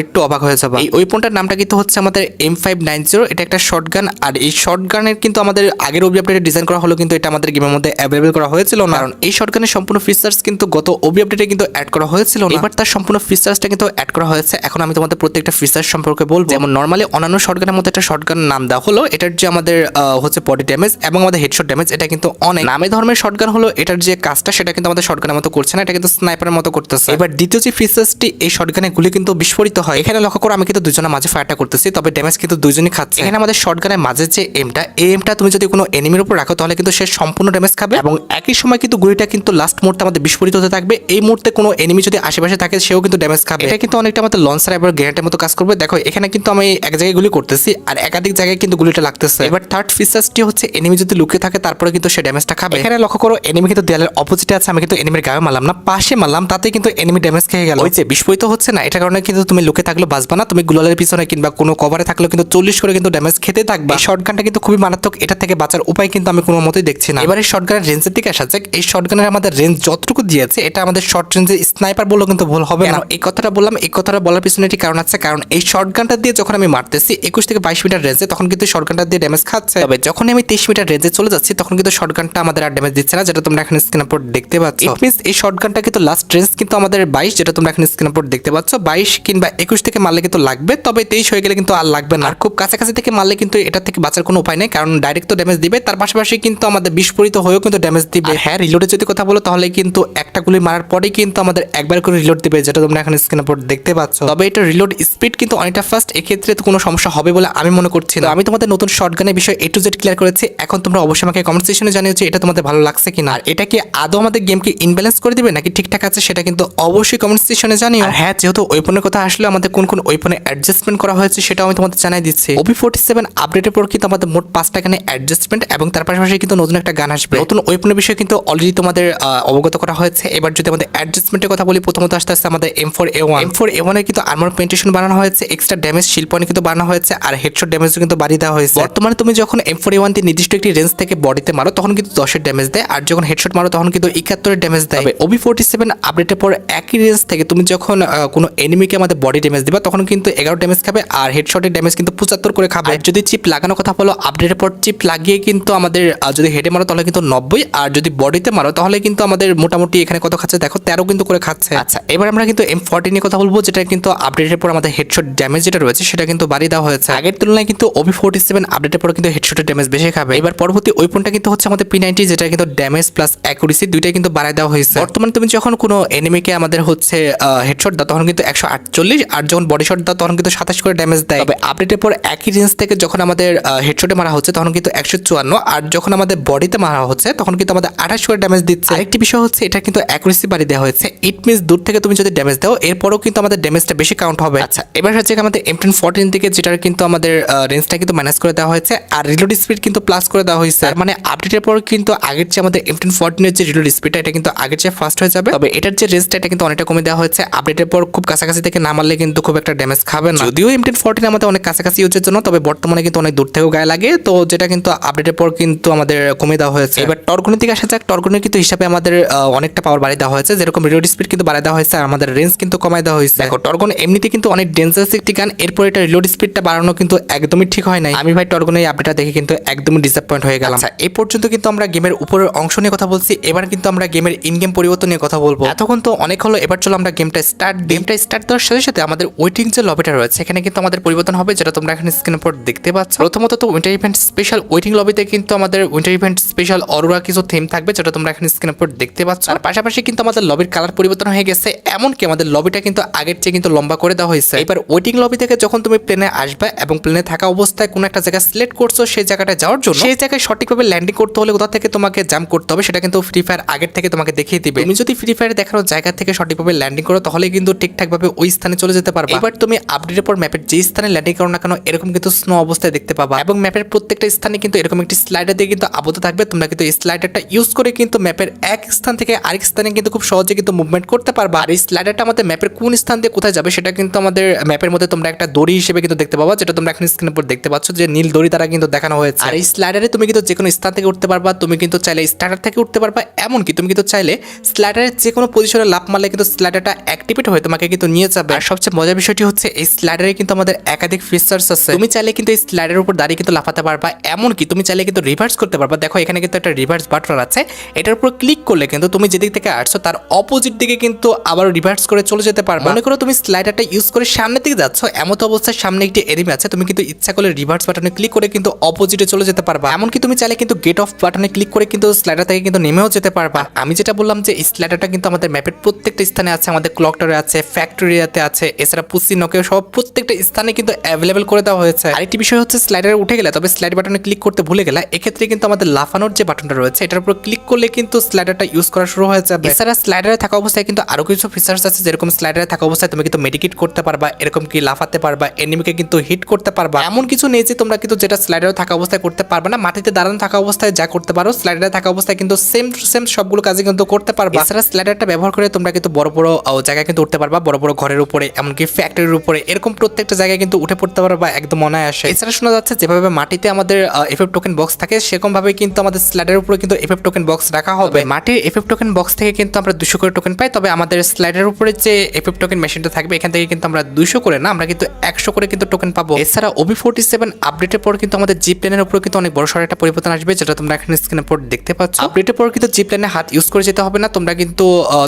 A: একটু অবাক হয়ে যাবে। এই ওয়েপনটার নামটা কিন্তু হচ্ছে আমাদের M590। এটা একটা শটগান, আর এই শটগানের কিন্তু আমাদের আগের ওবি আপডেটে ডিজাইন করা হলো, কিন্তু এটা আমাদের গেমের মধ্যে অ্যাভেলেবল করা হয়েছিল না, কারণ এই শটগানের সম্পূর্ণ ফিচার্স কিন্তু গত ওবি আপডেটে কিন্তু অ্যাড করা হয়েছিল না। এবার তার সম্পূর্ণ ফিচার্সটা কিন্তু অ্যাড করা হয়েছে। এখন আমি তোমাদের প্রত্যেকটা ফিচার্স সম্পর্কে বলবো। যেমন নরমালি অন্যান্য শটগানের মধ্যে একটা শটগান নাম দেওয়া হলো, এটার যে আমাদের হচ্ছে বডি ড্যামেজ এবং আমাদের হেডশট ড্যামেজ, এটা কিন্তু অনেক নামে ধর্মের শটগান হলো। এটার যে কাজটা সেটা কিন্তু আমাদের শটগানের মতো করছে না, এটা কিন্তু স্নাইপারের মতো করতেছে। এবার দ্বিতীয় যে ফিচার্সটি, এই শটগানে গুলি কিন্তু বিস্ফোরিত হয়। এখানে লক্ষ্য করো আমি কিন্তু দুজনের মাঝে ফায়ারটা করতেছি, তবে ড্যামেজ কিন্তু দুইজনই খাচ্ছে। এখানে আমাদের শটগানের মাঝে যে এমটা, এই এমটা তুমি যদি কোনো এনিমির উপর রাখো তাহলে কিন্তু সে সম্পূর্ণ ড্যামেজ খাবে, এবং একই সময় কিন্তু গুলিটা কিন্তু লাস্ট মুহূর্তে আমাদের বিস্ফোরিত হতে থাকবে। এই মুহূর্তে কোনো এনিমি যদি আশেপাশে থাকে সেও কিন্তু ড্যামেজ খাবে। এটা কিন্তু অনেকটা আমাদের লঞ্চার এবার গ্রেনেডের মতো কাজ করবে। দেখো এখানে কিন্তু আমি এক জায়গায় গুলি করতেছি আর একাধিক জায়গায় কিন্তু গুলিটা লাগতেছে। এবার থার্ড ফিচার্সটি হচ্ছে এনিমি যদি লুকিয়ে থাকে তারপরে কিন্তু সে ড্যামেজটা খাবে। এখানে লক্ষ্য করো এনিমি কিন্তু দেয়ালের অপোজিটে আছে, আমি কিন্তু এনিমির গায়ে মারলাম না, পাশে মারলাম, তাতে কিন্তু এনিমি ড্যামেজ খেয়ে গেল। ওই যে বিস্ফোরিত হচ্ছে না, এটা কারণে কিন্তু তুমি লুকে থাকলেও বাঁচবা না, তুমি গুলালের পিছনে কিংবা কোনো কভারে থাকলেও কিন্তু 40 করে কিন্তু ড্যামেজ খেতে থাকবে। এই শটগানটা কিন্তু খুবই মারাত্মক, এটা থেকে বাঁচার উপায় কিন্তু আমি কোনো মতেই দেখছি না। এবার এই শটগানের রেঞ্জের দিকে আসা যাক। এই শটগানের আমাদের রেঞ্জ যতটুকু দিয়েছে, এটা আমাদের শর্ট রেঞ্জের স্নাইপার বললেও কিন্তু ভুল হবে না। এই কথাটা বললাম, এই কথাটা বলার পিছনে একটি কারণ আছে, কারণ এই শটগানটা দিয়ে যখন আমি মারতেছি 21 থেকে 22 মিটার রেঞ্জে, তখন কিন্তু শটগানটা দিয়ে ড্যামেজ খাচ্ছে। তবে যখন আমি 23 মিটার রেঞ্জে চলে যাচ্ছি তখন কিন্তু শটগানটা আমাদের আর ড্যামেজ দিচ্ছে না, যেটা তোমরা এখন স্ক্রিনের উপর দেখতে পাচ্ছ। ইট মিন্স এই শটগানটা কিন্তু লাস্ট রেঞ্জ কিন্তু আমাদের 22, যেটা তোমরা এখন স্ক্রিনের উপর দেখতে পাচ্ছ। 22 কিংবা 21 থেকে মারলে কিন্তু লাগবে, তবে 23 হয়ে গেলে কিন্তু আর লাগবে না। আর খুব কাছাকাছি থেকে মারলে কিন্তু এটা থেকে বাঁচার কোনো উপায় নেই, কারণ ডাইরেক্ট তো ড্যামেজ দিবে, তার পাশাপাশি কিন্তু আমাদের বিস্ফোরিত হয়েও কিন্তু ড্যামেজ দিবে। হ্যাঁ, রিলোডের যদি কথা বলো তাহলে কিন্তু একটা গুলি মারার পরেই কিন্তু আমাদের একবার করে রিলোড দিবে, যেটা তোমরা এখন স্ক্রিনের উপর দেখতে পাচ্ছ। তবে এটা রিলোড স্পিড কিন্তু অনেকটা ফাস্ট, এক্ষেত্রে তো কোনো সমস্যা হবে বলে আমি মনে করছি না। আমি তোমাদের নতুন শটগানের বিষয় A to Z ক্লিয়ার করেছি। এখন তোমরা অবশ্যই আমাকে কমেন্ট সেকশনে জানিয়েছো এটা তোমাদের ভালো লাগছে কিনা, আর এটা কি আদৌ আমাদের গেমকে ইনব্যালেন্স করে দিবে নাকি ঠিকঠাক আছে, সেটা কিন্তু অবশ্যই কমেন্ট সেকশনে জানিও। হ্যাঁ, যেহেতু ওয়েপনের কথা আসলে আমাদের কোন কোন ওয়েপনে অ্যাডজাস্টমেন্ট করা হয়েছে সেটাও আমি তোমাদের জানাই দিচ্ছি। OB47 আপডেটের পর কিন্তু আমাদের মোট 5টা গানে অ্যাডজাস্টমেন্ট এবং তার পাশাপাশি কিন্তু নতুন একটা গান আসবে। নতুন ওয়েপনের বিষয়ে কিন্তু অলরেডি তোমাদের অবগত করা হয়েছে। এবার যদি আমাদের অ্যাডজাস্টমেন্টের কথা বলি, প্রথমত আসতে আসতে আমাদের M4A1 এর কিন্তু আর্মর পেন্টেশন বানানো হয়েছে, এক্সট্রা ড্যামেজ শিল্ড পয়েন্ট কিন্তু বানানো হয়েছে, আর হেডশট ড্যামেজও কিন্তু বাড়িয়ে দেওয়া হয়েছে। বর্তমানে তুমি যখন M4A1 দিয়ে নির্দিষ্ট একটি রেঞ্জ থেকে বডিতে মারো তখন কিন্তু 10-এর ড্যামেজ দেয়, আর যখন হেডশট মারো তখন কিন্তু 71-এর ড্যামেজ দেয়। OB47 আপডেটের পর একই রেঞ্জ থেকে তুমি যখন কোনো এনিমিকে আমাদের বডি ড্যামেজ দিবা তখন কিন্তু 11 ড্যামেজ খাবে, আর হেডশটের ড্যামেজ কিন্তু 75 করে খাবে। আর যদি চিপ লাগানোর কথা বলো, আপডেটের পর চিপ লাগিয়ে কিন্তু আমাদের যদি হেডে মারো তাহলে কিন্তু 90, আর যদি বডিতে মারো তাহলে কিন্তু আমাদের মোটামুটি এখানে কত খাচ্ছে দেখো, 13 কিন্তু করে খাচ্ছে। আচ্ছা, এবার আমরা কিন্তু M40 নিয়ে কথা বলবো, যেটা কিন্তু আপডেটের পর আমাদের হেডশট ড্যামেজ যেটা রয়েছে সেটা কিন্তু বাড়িয়ে দেওয়া হয়েছে। আগের তুলনায় কিন্তু OB47 আপডেটের পর কিন্তু হেডশটের ড্যামেজ বেশি খাবে। এবার পরবর্তী ওয়েপনটা কিন্তু হচ্ছে আমাদের P90, যেটা কিন্তু ড্যামেজ প্লাস অ্যাকুরেসি দুইটাই কিন্তু বাড়ায় দেওয়া হয়েছে। বর্তমানে তুমি যখন কোনো এনিমিকে আমাদের হচ্ছে হেডশট দাও তখন কিন্তু 148, আর যখন বডি শট দাও তখন কিন্তু 27 করে ড্যামেজ দেয়। তবে আপডেটের পর একই রেঞ্জ থেকে যখন আমাদের হেডশটে মারা হচ্ছে তখন কিন্তু 154, আর যখন আমাদের বডিতে মারা হচ্ছে তখন কিন্তু আমাদের 28 করে ড্যামেজ দিচ্ছে। আরেকটি বিষয় হচ্ছে এটা কিন্তু অ্যাকুরেসি বাড়িয়ে দেওয়া হয়েছে। ইট মিন্স দূর থেকে তুমি যদি ড্যামেজ দাও এরপরও কিন্তু আমাদের ড্যামেজটা বেশি কাউন্ট হবে। আচ্ছা, এবার হচ্ছে আমাদের M1014 থেকে, যেটার কিন্তু আমাদের রেঞ্জটা কিন্তু মাইনাস করে দেওয়া হয়েছে, আর রিলোড স্পিড কিন্তু প্লাস করে দেওয়া হয়েছে। মানে আপডেটের পর কিন্তু আগের চেয়ে আমাদের M1014 এর যে রিলোড স্পিডটা এটা কিন্তু আগের চেয়ে ফাস্ট হয়ে যাবে। তবে এটার যে রেঞ্জটা এটা কিন্তু অনেকটা কমে দেওয়া হয়েছে। আপডেটের পর খুব কাছাকাছি থেকে না মারলে কিন্তু খুব একটা ড্যামেজ খাবে না, যদিও M1014 আমাদের অনেক কাছাকাছি ইউজের জন্য, তবে বর্তমানে কিন্তু অনেক দূর থেকেও গায়ে লাগে, তো যেটা কিন্তু আপডেটের পর কিন্তু আমাদের কমে দেওয়া হয়েছে। এবার টর্গনের দিকে আসা যাক। টর্গনের কিন্তু হিসাবে আমাদের অনেকটা পাওয়ার বাড়িয়ে দেওয়া হয়েছে, যেরকম রিলোড স্পিড কিন্তু বাড়িয়ে দেওয়া হয়েছে, আর আমাদের রেঞ্জ কিন্তু কমায় দেওয়া হয়েছে। দেখো টর্গন এমনিতে কিন্তু অনেক ডেঞ্জারাস একটি গান, এরপর এটা রিলোড স্পিডটা বাড়ানো কিন্তু একদমই ঠিক হয় নাই। আমি ভাই টর্গনের এই আপডেটটা দেখে কিন্তু একদমই ডিসঅ্যাপয়েন্ট হয়ে গেলাম। আচ্ছা, এই পর্যন্ত কিন্তু আমরা গেমের উপরের অংশ নিয়ে কথা বলছি, এবার কিন্তু আমরা গেমের ইন গেম পরিবর্তন নিয়ে কথা বলবো। এতক্ষণ তো অনেক হলো, এবার চলো আমরা গেমটা স্টার্ট দেওয়ার সাথে সাথে আমাদের ওয়েটিং যে লবিটা রয়েছে এখানে কিন্তু আমাদের পরিবর্তন হবে, যেটা তোমরা এখানে স্ক্রিনের উপর দেখতে পাচ্ছ। প্রথমত তো উইন্টার ইভেন্ট স্পেশাল ওয়েটিং লবিতে কিন্তু আমাদের উইন্টার ইভেন্ট স্পেশাল অরোরা কিছু থিম থাকবে, যেটা তোমরা এখানে স্ক্রিনের উপর দেখতে পাচ্ছ। আর পাশাপাশি কিন্তু আমাদের লবির কালার পরিবর্তন হয়ে গেছে, এমনকি আমাদের লবিটা কিন্তু আগের চেয়ে কিন্তু লম্বা করে দেওয়া হয়েছে। এবার ওয়েটিং লবি থেকে যখন তুমি প্লেনে আসবে এবং প্লেনে থাকা অবস্থায় কোনো একটা জায়গা সিলেক্ট করছো, সেই জায়গাটা যাওয়ার জন্য সেই জায়গায় সঠিকভাবে ল্যান্ডিং করতে হলে কোথা থেকে তোমাকে জাম্প করতে হবে সেটা কিন্তু ফ্রি ফায়ার আগের থেকে তোমাকে দেখিয়ে দিবে। তুমি যদি ফ্রি ফায়ারে দেখানো জায়গা থেকে সঠিকভাবে ল্যান্ডিং করো তাহলে কিন্তু ঠিকঠাকভাবে ওই স্থানে চলে যেতে পারবে। এবার তুমি আপডেটের পর ম্যাপের যে স্থানে ল্যান্ডিং করো না কেন এরকম কিন্তু স্নো অবস্থায় দেখতে পাবা, এবং ম্যাপের প্রত্যেকটা স্থানে কিন্তু এরকম একটি স্লাইডার দিয়ে কিন্তু আবদ্ধ থাকবে। তোমরা কিন্তু এই স্লাইডারটা ইউজ করে কিন্তু ম্যাপের এক স্থান থেকে আরেক স্থানে কিন্তু খুব সহজে কিন্তু মুভমেন্ট করতে পারবা। আর এই স্লাইডারটা আমাদের ম্যাপের কোন স্থান দিয়ে কোথায় যাবে সেটা কিন্তু আমাদের ম্যাপের মধ্যে তোমরা একটা দড়ি হিসেবে কিন্তু দেখতে পাবা, যেটা তোমরা এখন স্ক্রিনের উপর দেখতে পাচ্ছ যে নীল দড়ি দ্বারা কিন্তু দেখানো হয়েছে। আর এই স্লাইডারে তুমি কিন্তু যে কোনো স্থান থেকে উঠতে পারবা, তুমি কিন্তু চাইলে স্টার্টার থেকে উঠতে পারবা, এমনকি তুমি কিন্তু চাইলে স্লাইডারের যে কোনো পজিশনে লাফ মারলে কিন্তু স্লাইডারটা অ্যাক্টিভেট হয়ে তোমাকে কিন্তু নিয়ে যাবে। আর সবচেয়ে মজার বিষয়টি হচ্ছে এই স্লাইডারে কিন্তু আমাদের একাধিক ফিচার্স আছে। তুমি চাইলে কিন্তু এই স্লাইডারের উপর দাঁড়িয়ে কিন্তু লাফাতে পারবা, এমনকি তুমি চাইলে কিন্তু রিভার্স করতে পারবা। দেখো এখানে কিন্তু একটা রিভার্স বাটন আছে, এটার উপর ক্লিক করলে কিন্তু তুমি যেদিক থেকে আসছো তার অপোজিট দিকে কিন্তু আবার রিভার্স করে চলে যেতে পারবা। মনে করো তুমি স্লাইডারটা ইউজ করে সামনের দিকে যাচ্ছ, এমন অবস্থায় সামনে একটি এনিমি আছে, তুমি কিন্তু ইচ্ছা করলে রিভার্স বাটনে ক্লিক করে কিন্তু অপোজিটে চলে যেতে পারবা। এমনকি তুমি চাইলে কিন্তু গেট অফ বাটনে ক্লিক করে কিন্তু স্লাইডার থেকে কিন্তু নেমেও যেতে পারবা। আমি যেটা বললাম যে এই স্লাইডারটা কিন্তু আমাদের ম্যাপের প্রত্যেকটা স্থানে আছে, আমাদের ক্লক টাওয়ারে আছে, ফ্যাক্টরিয়াতে আছে, এছাড়া পুসি নকে সব প্রত্যেকটা স্থানে কিন্তু অ্যাভেলেবল করে দেওয়া হয়েছে। আরেকটি বিষয় হচ্ছে স্লাইডারে উঠে গেলে তবে স্লাইড বাটনে ক্লিক করতে ভুলে গেলে এক্ষেত্রে কিন্তু আমাদের লাফানোর যে বাটনটা রয়েছে এটার উপর ক্লিক করলে কিন্তু স্লাইডারটা ইউজ করা শুরু হয়ে যাবে। এছাড়া স্লাইডারে থাকা অবস্থায় কিন্তু আরো কিছু ফিচার্স আছে, যেরকম স্লাইডারে থাকা অবস্থায় তুমি কিন্তু মেডিকেট করতে পারবা, এরকম কি লাফাতে পারবা, এনিমিকে কিন্তু হিট করতে পারবা। এমন কিছু নেই যে তোমরা কিন্তু যেটা স্লাইডারে থাকা অবস্থায় করতে পারবে না, মাটিতে দাঁড়ানো থাকা অবস্থায় যা করতে পারো স্লাইডারে থাকা অবস্থায় কিন্তু সেম টু সেম সবগুলো কাজে কিন্তু করতে পারবা। এছাড়া স্লাইডারটা ব্যবহার করে তোমরা কিন্তু বড় বড় জায়গায় কিন্তু উঠতে পারবা, বড় বড় ঘরের উপরে, এমনকি ফ্যাক্টরির উপরে, এরকম প্রত্যেকটা জায়গায় কিন্তু উঠে পড়তে পারবা একদম অনায়াসে। এছাড়া শোনা যাচ্ছে যেভাবে মাটিতে আমাদের এফএফ টোকেন বক্স থাকে সেরকম ভাবে কিন্তু আমাদের স্লাইডারের উপরে কিন্তু এফএফ টোকেন বক্স রাখা হবে। মাটির এফএফ টোকেন বক্স থেকে কিন্তু আমরা 200 করে টোকেন পাই, তবে আমাদের স্লাইডারের উপরে যে এফএফ টোকেন মেশিনটা থাকবে এখান থেকে কিন্তু আমরা 200 করে না, আমরা কিন্তু 100 করে কিন্তু টোকেন পাবো। এছাড়া OB47 আপডেটের পর কিন্তু আমাদের জি প্ল্যানের উপরে কিন্তু অনেক বড় সড় একটা পরিবর্তন আসবে, যেটা তোমরা এখানে স্ক্রিনের উপর দেখতে পাচ্ছ। আপডেটের পর কিন্তু জি প্ল্যানে হাত ইউজ করে যেতে হবে না, তোমরা কিন্তু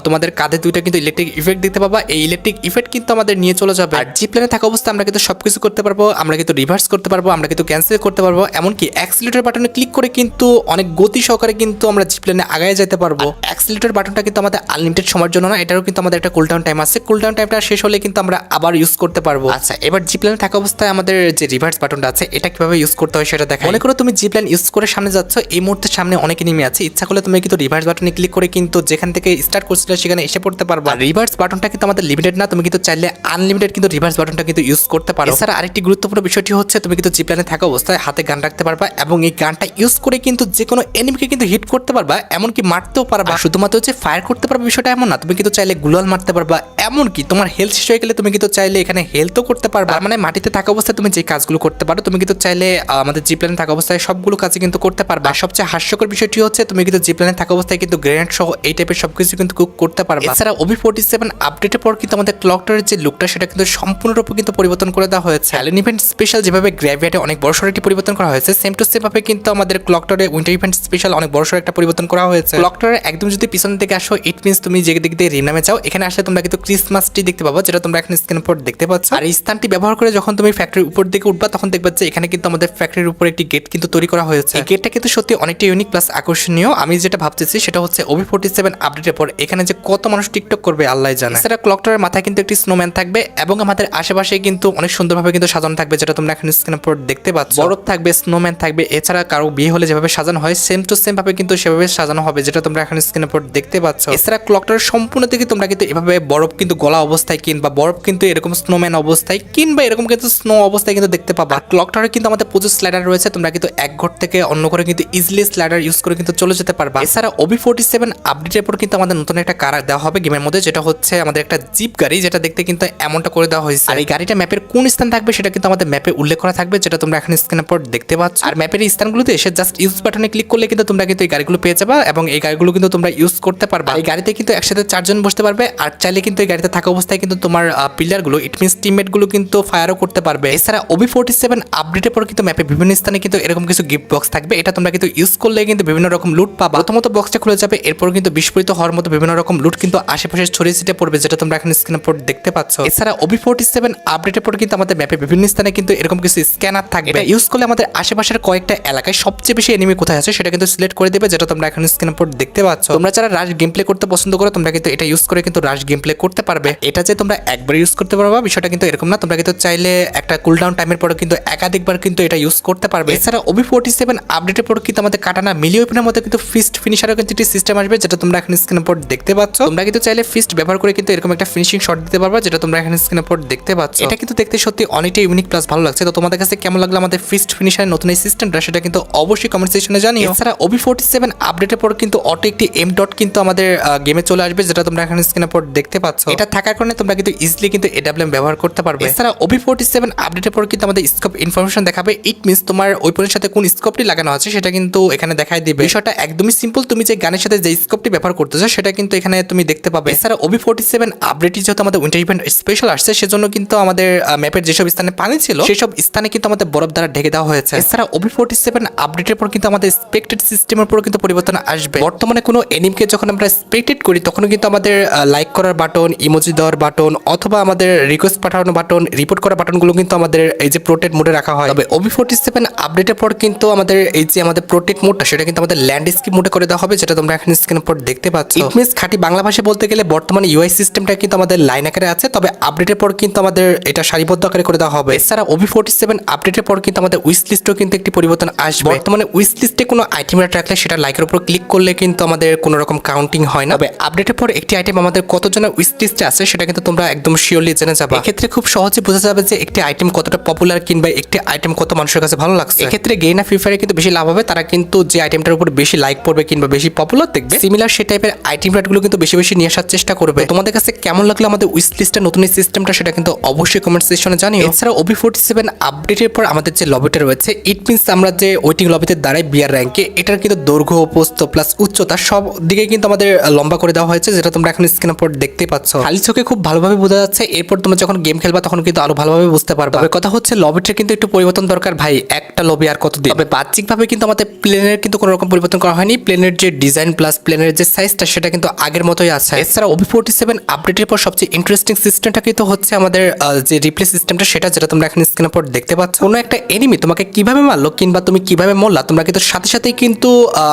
A: তোমাদের কাঁধে দুইটা কিন্তু ইলেকট্রিক ইফেক্ট দেখতে পাবা। এই ইলেকট্রিক ইফেক্ট কিন্তু আমাদের নিয়ে চলে যাবে। আর জি প্ল্যানে থাকা অবস্থায় আমরা কিন্তু সবকিছু করতে পারবো, আমরা কিন্তু রিভার্স করতে পারবো, আমরা কিন্তু ক্যান্সেল করতে পারবো, এমনকি অ্যাক্সিলারেটর বাটনে ক্লিক করে কিন্তু অনেক গতি সহকারে কিন্তু আমরা জি প্ল্যানে আগায় যেতে পারবো। অ্যাক্সিলারেটর বাটনটা কিন্তু আমাদের আনলিমিটেড সময়ের জন্য না, এটারও কিন্তু আমাদের একটা কুলডাউন টাইম আছে, কুলডাউন টাইমটা শেষ হলে কিন্তু আমরা আবার ইউজ করতে পারবো। আচ্ছা, এবার জি প্ল্যানে থাকা অবস্থায় আমাদের যে রিভার্স বাটনটা আছে এটা কিভাবে ইউজ করতে হয় সেটা দেখা। মনে করো তুমি জি প্ল্যান ইউজ করে সামনে যাচ্ছ, এই মুহূর্তে সামনে অনেক এনিমি আছে, ইচ্ছা করলে তুমি কিন্তু রিভার্স বাটনে ক্লিক করে কিন্তু যেখান থেকে স্টার্ট করছিলে সেখানে এসে পড়তে পারবা। রিভার্স বাটনটা কিন্তু আমাদের লিমিটেড না, তুমি কিন্তু চাইলে আনলিমিটেড কিন্তু রিভার্স বাটনটা কিন্তু ইউজ করতে পারো। এছাড়া আরেকটি গুরুত্বপূর্ণ বিষয়টি হচ্ছে তুমি কিন্তু জি প্ল্যানে থাকা অবস্থায় হাতে গান রাখতে পারবা এবং এই গানটা ইউজ করে কিন্তু যে কোনো এনিমিকে কিন্তু হিট করতে পারবা, এমনকি মারতেও পারবা। শুধুমাত্র হচ্ছে ফায়ার করতে পারবে বিষয়টা এমন না, তুমি কিন্তু চাইলে গুলাল মারতে পারবা, এমনকি তোমার হেলথ শেষ হয়ে গেলে তুমি কিন্তু চাইলে এখানে হেলথও করতে পারবা। মানে মাটিতে থাকা অবস্থায় তুমি যে কাজগুলো করতে পারো তুমি কিন্তু চাইলে আমাদের জি প্ল্যানে থাকা অবস্থায় সবগুলো কাজে কিন্তু করতে পারবা। সবচেয়ে হাস্যকর বিষয়টি হচ্ছে তুমি কিন্তু জি প্ল্যানে থাকা অবস্থায় কিন্তু গ্রেনেড সহ এই টাইপের সবকিছু কিন্তু করতে পারবা। এছাড়া OB47 আপডেটের পর কিন্তু আমাদের ক্লক টাওয়ারের যে লুকটা সেটা কিন্তু সম্পূর্ণরূপে কিন্তু পরিবর্তন করে দেওয়া হয়েছে। হ্যালোন ইভেন্ট স্পেশাল যেভাবে গ্র্যাভিয়াটে অনেক বড়সড় একটি পরিবর্তন করা হয়েছে, সেম টু সেম ভাবে কিন্তু আমাদের ক্লক টাওয়ারে উইন্টার ইভেন্ট স্পেশাল অনেক বড়সড় একটা পরিবর্তন করা হয়েছে। ক্লক টাওয়ারে একদম যদি পিছন থেকে আসো ইট মিন্স তুমি যে দিক দিয়ে রিনামে যাও, এখানে আসলে তোমরা কিন্তু ক্রিসমাস ট্রি দেখতে পাবো, যেটা তোমরা এখানে স্ক্রিনের উপর দেখতে পাচ্ছ। আর এই স্থানটি ব্যবহার করে যখন তুমি ফ্যাক্টরির উপর দিকে উঠবা তখন দেখবা যে এখানে কিন্তু আমাদের ফ্যাক্টরির উপর একটি গেট কিন্তু তৈরি করা হয়েছে। এই গেটটা কিন্তু সত্যি অনেকটা ইউনিক প্লাস আকর্ষণীয়। আমি যেটা ভাবতেছি সেটা হচ্ছে OB47 আপডেটের পর এখানে যে কত মানুষ টিকটক করবে আল্লাহ জানে। এছাড়া ক্লক টাওয়ারের মাথায় কিন্তু একটি স্নোম্যান থাকবে এবং আমাদের আশেপাশে কিন্তু অনেক সুন্দরভাবে কিন্তু সাজানো থাকবে, যেটা তোমরা এখানে স্ক্রিনের উপর দেখতে পাচ্ছ। বরফ থাকবে, স্নোম্যান থাকবে, এছাড়া কারো বিয়ে হলে যেভাবে সাজানো হয় সেম টু সেম ভাবে কিন্তু সেভাবে সাজানো হবে, যেটা তোমরা এখানে স্ক্রিনের উপর দেখতে পাচ্ছ। এছাড়া ক্লক টাওয়ারের সম্পূর্ণ দিকে তোমরা কিন্তু এভাবে বরফ কিন্তু গলা অবস্থায় কিংবা বরফ কিন্তু এরকম স্নোম্যান অবস্থায় কিংবা এরকম কিন্তু স্নো অবস্থায় কিন্তু দেখতে পাবা। ক্লক টাওয়ারে কিন্তু আমাদের প্রচুর স্লাইডার রয়েছে, তোমরা কিন্তু এক ঘর থেকে অন্য ঘরে কিন্তু ইজিলি স্লাইডার ইউজ করে কিন্তু চলে যেতে পারবা। এছাড়া OB47 আপডেটের পর কিন্তু আমাদের নতুন একটা কার দেওয়া হবে গেমের মধ্যে, যেটা হচ্ছে আমাদের একটা জিপ গাড়ি, যেটা দেখতে কিন্তু এমনটা করে দেওয়া হয়েছে। আর এই গাড়িটা ম্যাপের কোন স্থান থাকবে সেটা কিন্তু আমাদের ম্যাপে উল্লেখ করা থাকবে, যেটা তোমরা এখানে স্ক্রিনের উপর দেখতে পাচ্ছ। আর ম্যাপের এই স্থানগুলোতে এসে জাস্ট ইউজ বাটনে ক্লিক করলে কিন্তু তোমরা কিন্তু এই গাড়িগুলো পেয়ে যাবা এবং এই গাড়িগুলো কিন্তু তোমরা ইউজ করতে পারবা। এই গাড়িতে কিন্তু একসাথে 4 জন বসতে পারবে, আর চাইলে কিন্তু এই গাড়িতে থাকা অবস্থায় কিন্তু তোমার প্লেয়ারগুলো ইট মিন্স টিমমেটগুলো কিন্তু ফায়ারও করতে পারবে। এছাড়া OB47 আপডেটের পর কিন্তু ম্যাপে বিভিন্ন স্থানে কিন্তু এরকম কিছু গিফট বক্স থাকবে, এটা তোমরা কিন্তু ইউজ করলে কিন্তু বিভিন্ন রকম লুট পাবা। প্রথমত বক্সটা খুলে যাবে, এরপর কিন্তু বিস্ফোরিত হওয়ার মতো বিভিন্ন রকম লুট কিন্তু আশেপাশে ছড়িয়ে ছিটিয়ে পড়বে, যেটা তোমরা এখানে স্ক্রিনের উপর দেখতে পাচ্ছ। এছাড়া OB47 আপডেটের পর কিন্তু আমাদের ম্যাপে বিভিন্ন স্থানে কিন্তু এরকম কিছু স্ক্যানার থাকবে, এটা ইউজ করলে আমাদের আশেপাশের কয়েকটা এলাকায় সবচেয়ে বেশি এনিমি কোথায় আছে সেটা কিন্তু সিলেক্ট করে দেবে, যেটা তোমরা এখানে স্ক্রিনের উপর দেখতে পাচ্ছ। তোমরা যারা রাশ গেম প্লে করতে পছন্দ করো তোমরা কিন্তু এটা ইউজ করে কিন্তু রাশ গেম প্লে করতে পারবে। এটা যে তোমরা একবার ইউজ করতে পারবা বিষয়টা কিন্তু এরকম না, তোমরা কিন্তু চাইলে একটা কুলডাউন টাইমের পরে কিন্তু একাধিকবার কিন্তু এটা ইউজ করতে পারবে। এছাড়া OB47 আপডেটের পর কিন্তু আমাদের কাটানা মিলি ওপেনের মধ্যে কিন্তু ফিস্ট ফিনিশারও কিন্তু একটি সিস্টেম আসবে, যেটা তোমরা এখানে স্ক্রিনের উপর দেখতে পাচ্ছ। তোমরা কিন্তু চাইলে ফিস্ট ব্যবহার করে কিন্তু এরকম একটা ফিনিশিং শট দিতে পারবা, যেটা তোমরা এখানে স্ক্রিনের উপর দেখতে পাচ্ছ। এটা কিন্তু দেখতে সত্যি অনেকটা ইউনিক প্লাস ভালো লাগছে। তো তোমাদের কাছে কেমন লাগলো আমাদের ফিস্ট ফিনিশারের নতুন এই সিস্টেমটা সেটা কিন্তু অবশ্যই কমেন্ট সেকশনে জানিও। এছাড়া OB47 আপডেটের পর কিন্তু অটো একটি এম ডট কিন্তু আমাদের গেমে চলে আসবে, যেটা তোমরা এখানে স্ক্রিনের উপর দেখতে পাচ্ছ। এটা থাকার কারণে তোমরা কিন্তু ইজিলি কিন্তু AWM ব্যবহার করতে পারবে। এছাড়া OB47 আপডেটের পর কিন্তু আমাদের স্কোপ ইনফরমেশন দেখাবে, ইট মিন্স তোমার ওয়েপনের সাথে কোন স্কোপটি লাগানো আছে সেটা কিন্তু এখানে দেখাই দিবে। বিষয়টা একদমই সিম্পল, তুমি যে গানের সাথে যে স্কোপটি ব্যবহার করতেছো সেটা কিন্তু এখানে তুমি দেখতে পাবে। এছাড়া এছাড়া OB47 আপডেটটি যেহেতু আমাদের উইন্টার ইভেন্ট স্পেশাল আসছে সেজন্য কিন্তু আমাদের ম্যাপের যেসব স্থানে পানি ছিল সেসব স্থানে কিন্তু আমাদের বরফ দ্বারা ঢেকে দেওয়া হয়েছে। এছাড়া OB47 আপডেটের পর কিন্তু আমাদের স্পেক্টেড সিস্টেমের উপর কিন্তু পরিবর্তন আসবে। বর্তমানে কোনো এনিমকে যখন আমরা স্পেক্টেড করি তখন কিন্তু আমাদের লাইক করার বাটন, ইমোজি দেওয়ার বাটন অথবা আমাদের রিকোয়েস্ট পাঠানোর বাটন, রিপোর্ট করার বাটনগুলো কিন্তু আমাদের এই যে প্রোটেক্ট মোডে রাখা হয়। তবে OB47 আপডেটের পর কিন্তু আমাদের এই যে আমাদের প্রোটেক্ট মোডটা সেটা কিন্তু আমাদের ল্যান্ডস্কেপ মোডে করে দেওয়া হবে, যেটা তোমরা এখন স্ক্রিনের উপর দেখতে পাচ্ছ। ইট মিনস খাঁটি বাংলা ভাষায় বলতে গেলে বর্তমানে ইউআই সিস্টেমটা কিন্তু আমাদের লাইন আকারে আছে, তবে আপডেটের পর কিন্তু আমাদের এটা সারিবদ্ধ আকারে করে দেওয়া হবে। এছাড়া OB47 আপডেটের পর কিন্তু আমাদের উইশ লিস্টেও কিন্তু একটি পরিবর্তন আসবে। বর্তমানে উইশ লিস্টে কোনো আইটেম রাখলে সেটা লাইকের উপর ক্লিক করলে কিন্তু আমাদের কোনো রকম কাউন্টিং হয় না। তবে আপডেটের পর একটি আইটেম আমাদের কতজনের উইশ লিস্টে আছে সেটা কিন্তু তোমরা একদম শিওরলি জেনে যাবে। এক্ষেত্রে খুব সহজে বোঝা যাবে যে একটি আইটেম কতটা পপুলার কিংবা একটি আইটেম কত মানুষের কাছে ভালো লাগছে। এক্ষেত্রে গেইনা ফ্রি ফায়ারে কিন্তু বেশি লাভ হবে, তারা কিন্তু যে আইটেমটার উপর বেশি লাইক পড়বে কিংবা বেশি পপুলার দেখবে সিমিলার সেই টাইপের আইটেম রেটগুলো কিন্তু বেশি বেশি নিয়ে আসার চেষ্টা করবে। তোমাদের কাছে কেমন লাগলো আমাদের উইশ লিস্টের নতুন এই সিস্টেমটা সেটা কিন্তু অবশ্যই কমেন্ট সেকশনে জানিও। এছাড়া OB47 আপডেটের পর আমাদের যে লবিটা রয়েছে ইট মিনস আমরা যে ওয়েটিং লবিতে দাঁড়াই বিয়ার র্যাঙ্কে, এটার কিন্তু দৈর্ঘ্য, প্রস্থ প্লাস উচ্চতা সব দিকে কিন্তু আমাদের লম্বা করে দেওয়া হয়েছে, যেটা তোমরা এখন স্ক্রিনের উপর দেখতে পাচ্ছ। খালি চোখে খুব ভালোভাবে বোঝা যাচ্ছে। এরপর তোমরা যখন গেম খেলবা তখন কিন্তু আরো ভালোভাবে বুঝতে পারবে। তবে কথা হচ্ছে লবিটার কিন্তু একটু পরিবর্তন দরকার ভাই, একটা লবি আর কতদিন। তবে বাহ্যিকভাবে কিন্তু আমাদের প্লেনের কিন্তু কোনো রকম পরিবর্তন করা হয়নি। প্লেনের যে ডিজাইন প্লাস প্লেনের যে সাইজটা সেটা কিন্তু আগের মতোই আছে। এছাড়া OB47 আপডেটের পর সবচেয়ে ইন্টারেস্টিং সিস্টেমটা কিন্তু হচ্ছে আমাদের যে রিপ্লে সিস্টেমটা সেটা, যেটা তোমরা এখন স্ক্রিনের উপর দেখতে পাচ্ছ। কোনো একটা এনিমি তোমাকে কিভাবে মারলো কিংবা তুমি কিভাবে মরলা তোমরা কিন্তু সাথে সাথেই কিন্তু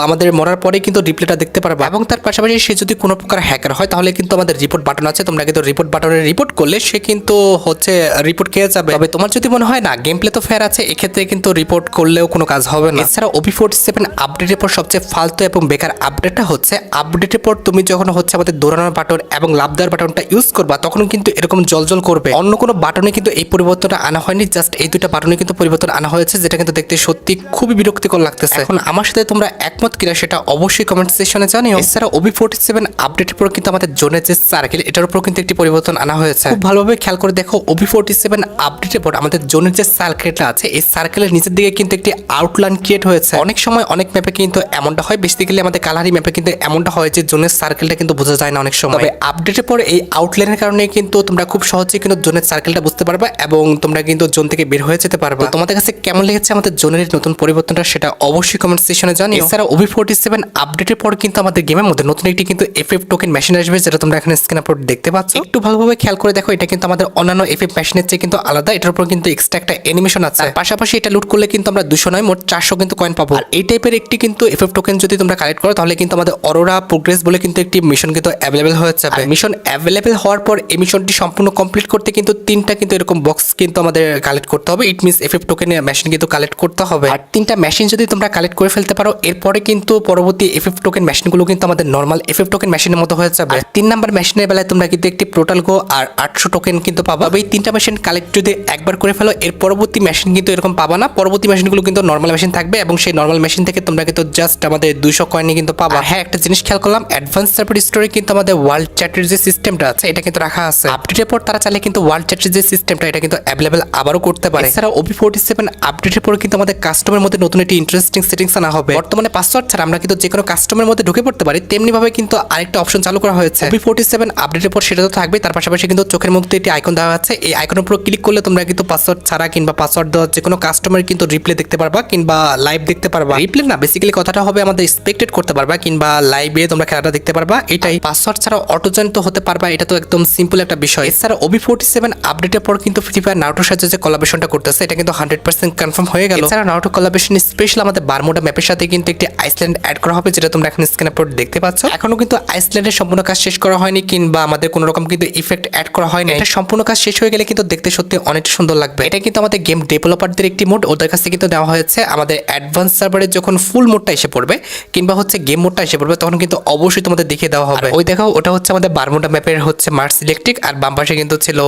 A: আমাদের মরার পরে কিন্তু রিপ্লেটা দেখতে পারবা। এবং তার পাশাপাশি সে যদি কোনো প্রকার হ্যাকার হয় তাহলে কিন্তু আমাদের রিপোর্ট বাটন আছে, তোমরা কিন্তু রিপোর্ট বাটনে রিপোর্ট করলে সে কিন্তু হচ্ছে রিপোর্ট খেয়ে যাবে। তবে তোমার যদি মনে হয় না গেম প্লে তো ফেয়ার আছে, এক্ষেত্রে কিন্তু রিপোর্ট করলেও কোনো কাজ হবে না। এছাড়া OB47 আপডেটের পর সবচেয়ে ফালতু এবং বেকার আপডেটটা হচ্ছে আপডেটের পর তুমি যখন হচ্ছে আমাদের দৌড়ানোর বাটন এবং লাভ দেওয়ার বাটনটা ইউজ করবা তখন কিন্তু এরকম জল করবে। অন্য কোনো বাটনে কিন্তু এই পরিবর্তনটা আনা হয়নি, জাস্ট এই দুইটা বাটনে কিন্তু পরিবর্তন আনা হয়েছে, যেটা কিন্তু দেখতে সত্যি খুবই বিরক্তিকর লাগতেছে। এখন আমার সাথে তোমরা একমত কিনা সেটা অবশ্যই কমেন্ট সেকশনে জানিও। এছাড়া OB47 আপডেটের পর কিন্তু আমাদের জোনের যে সার্কেল এটার উপর কিন্তু একটি পরিবর্তন আনা হয়েছে। খুব ভালোভাবে খেয়াল করে দেখো OB47 আপডেটের পর আমাদের জোনের যে সার্কেলটা আছে এই সার্কেলের নিচের দিকে কিন্তু একটি আউটলাইন ক্রিয়েট হয়েছে। অনেক সময় অনেক ম্যাপে কিন্তু এমনটা হয়, বেসিক্যালি আমাদের কালারি ম্যাপে কিন্তু এমনটা হয় যে জোনের সার্কেলটা কিন্তু বোঝা যায় না অনেক সময়। তবে আপডেটের পর এই আউটলাইনের কারণে কিন্তু তোমরা খুব সহজেই কিন্তু জোনের সার্কেলটা বুঝতে পারবা এবং তোমরা কিন্তু জোন থেকে বের হয়ে যেতে পারবা। তোমাদের কাছে কেমন লেগেছে আমাদের জোনের নতুন পরিবর্তনটা সেটা অবশ্যই কমেন্ট সেকশনে জানিও। এছাড়া OB47 আপডেটের পর কিন্তু আমাদের গেমের মধ্যে নতুন একটি কিন্তু FF টোকেন মেশিন আসবে, যেটা তোমরা এখানে স্ক্রিনের উপর দেখতে পাচ্ছ। একটু ভালোভাবে খেয়াল করে দেখো, এটা কিন্তু আমাদের অন্যান্য FF মেশিনের চেয়ে কিন্তু আলাদা। এটার উপর কিন্তু এক্সট্রা একটা অ্যানিমেশন আছে। পাশাপাশি এটা লুট করলে কিন্তু আমরা 200 নয় মোট 400 কিন্তু কয়েন পাবো। আর এই টাইপের একটি কিন্তু FF টোকেন যদি তোমরা কালেক্ট করো তাহলে কিন্তু আমাদের অরোরা প্রোগ্রেস বলে কিন্তু একটি মিশন কিন্তু অ্যাভেলেবেল হয়ে যাবে। মিশন অ্যাভেলেবেল হওয়ার পর এই মিশনটি সম্পূর্ণ কমপ্লিট করতে কিন্তু 3টা কিন্তু এরকম বক্স কিন্তু আমাদের কালেক্ট করতে হবে। ইট মিনস FF টোকেনের মেশিন কিন্তু কালেক্ট করতে হবে। আর 3টা মেশিন যদি তোমরা কালেক্ট করে ফেলতে পারো এরপরে কিন্তু পরবর্তী FF টোকেন মেশিনগুলো কিন্তু আমাদের নরমাল FF টোকেন মেশিনের মতো হয়ে যাবে। আর 3 নাম্বার মেশিনের বেলায় তোমরা কিন্তু একটি পোর্টাল গো আর 800 টোকেন কিন্তু পাবা। এই 3টা মেশিন কালেক্ট যদি একবার করে ফেলো এর পরবর্তী মেশিন কিন্তু এরকম পাবা না। পরবর্তী মেশিনগুলো কিন্তু নরমাল মেশিন থাকবে এবং সেই নরমাল মেশিন থেকে তোমরা কিন্তু জাস্ট আমাদের 200 কয়েনই কিন্তু পাবা। হ্যাঁ, একটা জিনিস খেয়াল করলাম, অ্যাডভান্স সার্ভার স্টোরে কিন্তু আমাদের ওয়ার্ল্ড চ্যাটের যে সিস্টেমটা আছে এটা কিন্তু রাখা আছে। আপডেটের পর তারা চাইলে কিন্তু ওয়ার্ল্ড চ্যাটের যে সিস্টেমটা এটা কিন্তু অ্যাভেলেবেল আবারও করতে পারে। এছাড়া OB47 আপডেটের পর কিন্তু আমাদের কাস্টমের মধ্যে নতুন একটি ইন্টারেস্টিং সেটিংস আনা হবে। বর্তমানে পাসওয়ার্ড ছাড়া আমরা কিন্তু যে কোনো কাস্টমের মধ্যে ঢুকে পড়তে পারি, তেমনি ভাবে কিন্তু আরেকটা অপশন চালু করা হয়েছে। OB47 আপডেটের পর সেটা তো থাকবে, তার পাশাপাশি কিন্তু চোখের মধ্যে একটি আইকন দেওয়া আছে। এই আইকনের উপর ক্লিক করলে তোমরা কিন্তু পাসওয়ার্ড ছাড়া কিংবা পাসওয়ার্ড দেওয়া যে কোনো কাস্টমার কিন্তু রিপ্লে দেখতে পারবা কিংবা লাইভ দেখতে পারবা। রিপ্লে না, বেসিক্যালি কথাটা হবে আমাদের স্পেক্টেড করতে পারবা কিংবা লাইভে তোমরা খেলাটা দেখতে পারবা। এটাই পাসওয়ার্ড ছাড়া অটোজেন তো হতে পারবা, এটা তো একদম সিম্পল একটা বিষয়। এছাড়া OB47 আপডেটের পর কিন্তু ফ্রি ফায়ার নারুটোর সাথে যে কোলাবরেশনটা করতেছে এটা কিন্তু 100% কনফার্ম হয়ে গেল। এছাড়া নারুটো কোলাবরেশন স্পেশাল আমাদের বারমুডা ম্যাপের সাথে কিন্তু একটি আইসল্যান্ড অ্যাড করা হবে, যেটা তোমরা এখন স্ক্রিনের উপর দেখতে পাচ্ছ। এখনো কিন্তু আইসল্যান্ডের সম্পূর্ণ কাজ শেষ করা হয়নি কিংবা আমাদের কোনো রকম কিন্তু ইফেক্ট অ্যাড করা হয়নি। এটা সম্পূর্ণ কাজ শেষ হয়ে গেলে কিন্তু দেখতে সত্যি অনেক সুন্দর লাগবে। এটা কিন্তু আমাদের গেম ডেভেলপারদের একটি মোড, ওদের কাছে কিন্তু দেওয়া হয়েছে। আমাদের অ্যাডভান্স সার্ভারে যখন ফুল মোডটা এসে পড়বে কিংবা হচ্ছে গেম মোডটা এসে পড়বে তখন কিন্তু অবশ্যই তোমাদের দেখিয়ে দেওয়া হবে। ওই দেখো, ওটা হচ্ছে আমাদের বারমুডা ম্যাপের হচ্ছে মার্স ইলেকট্রিক আর বাম পাশে কিন্তু ছিল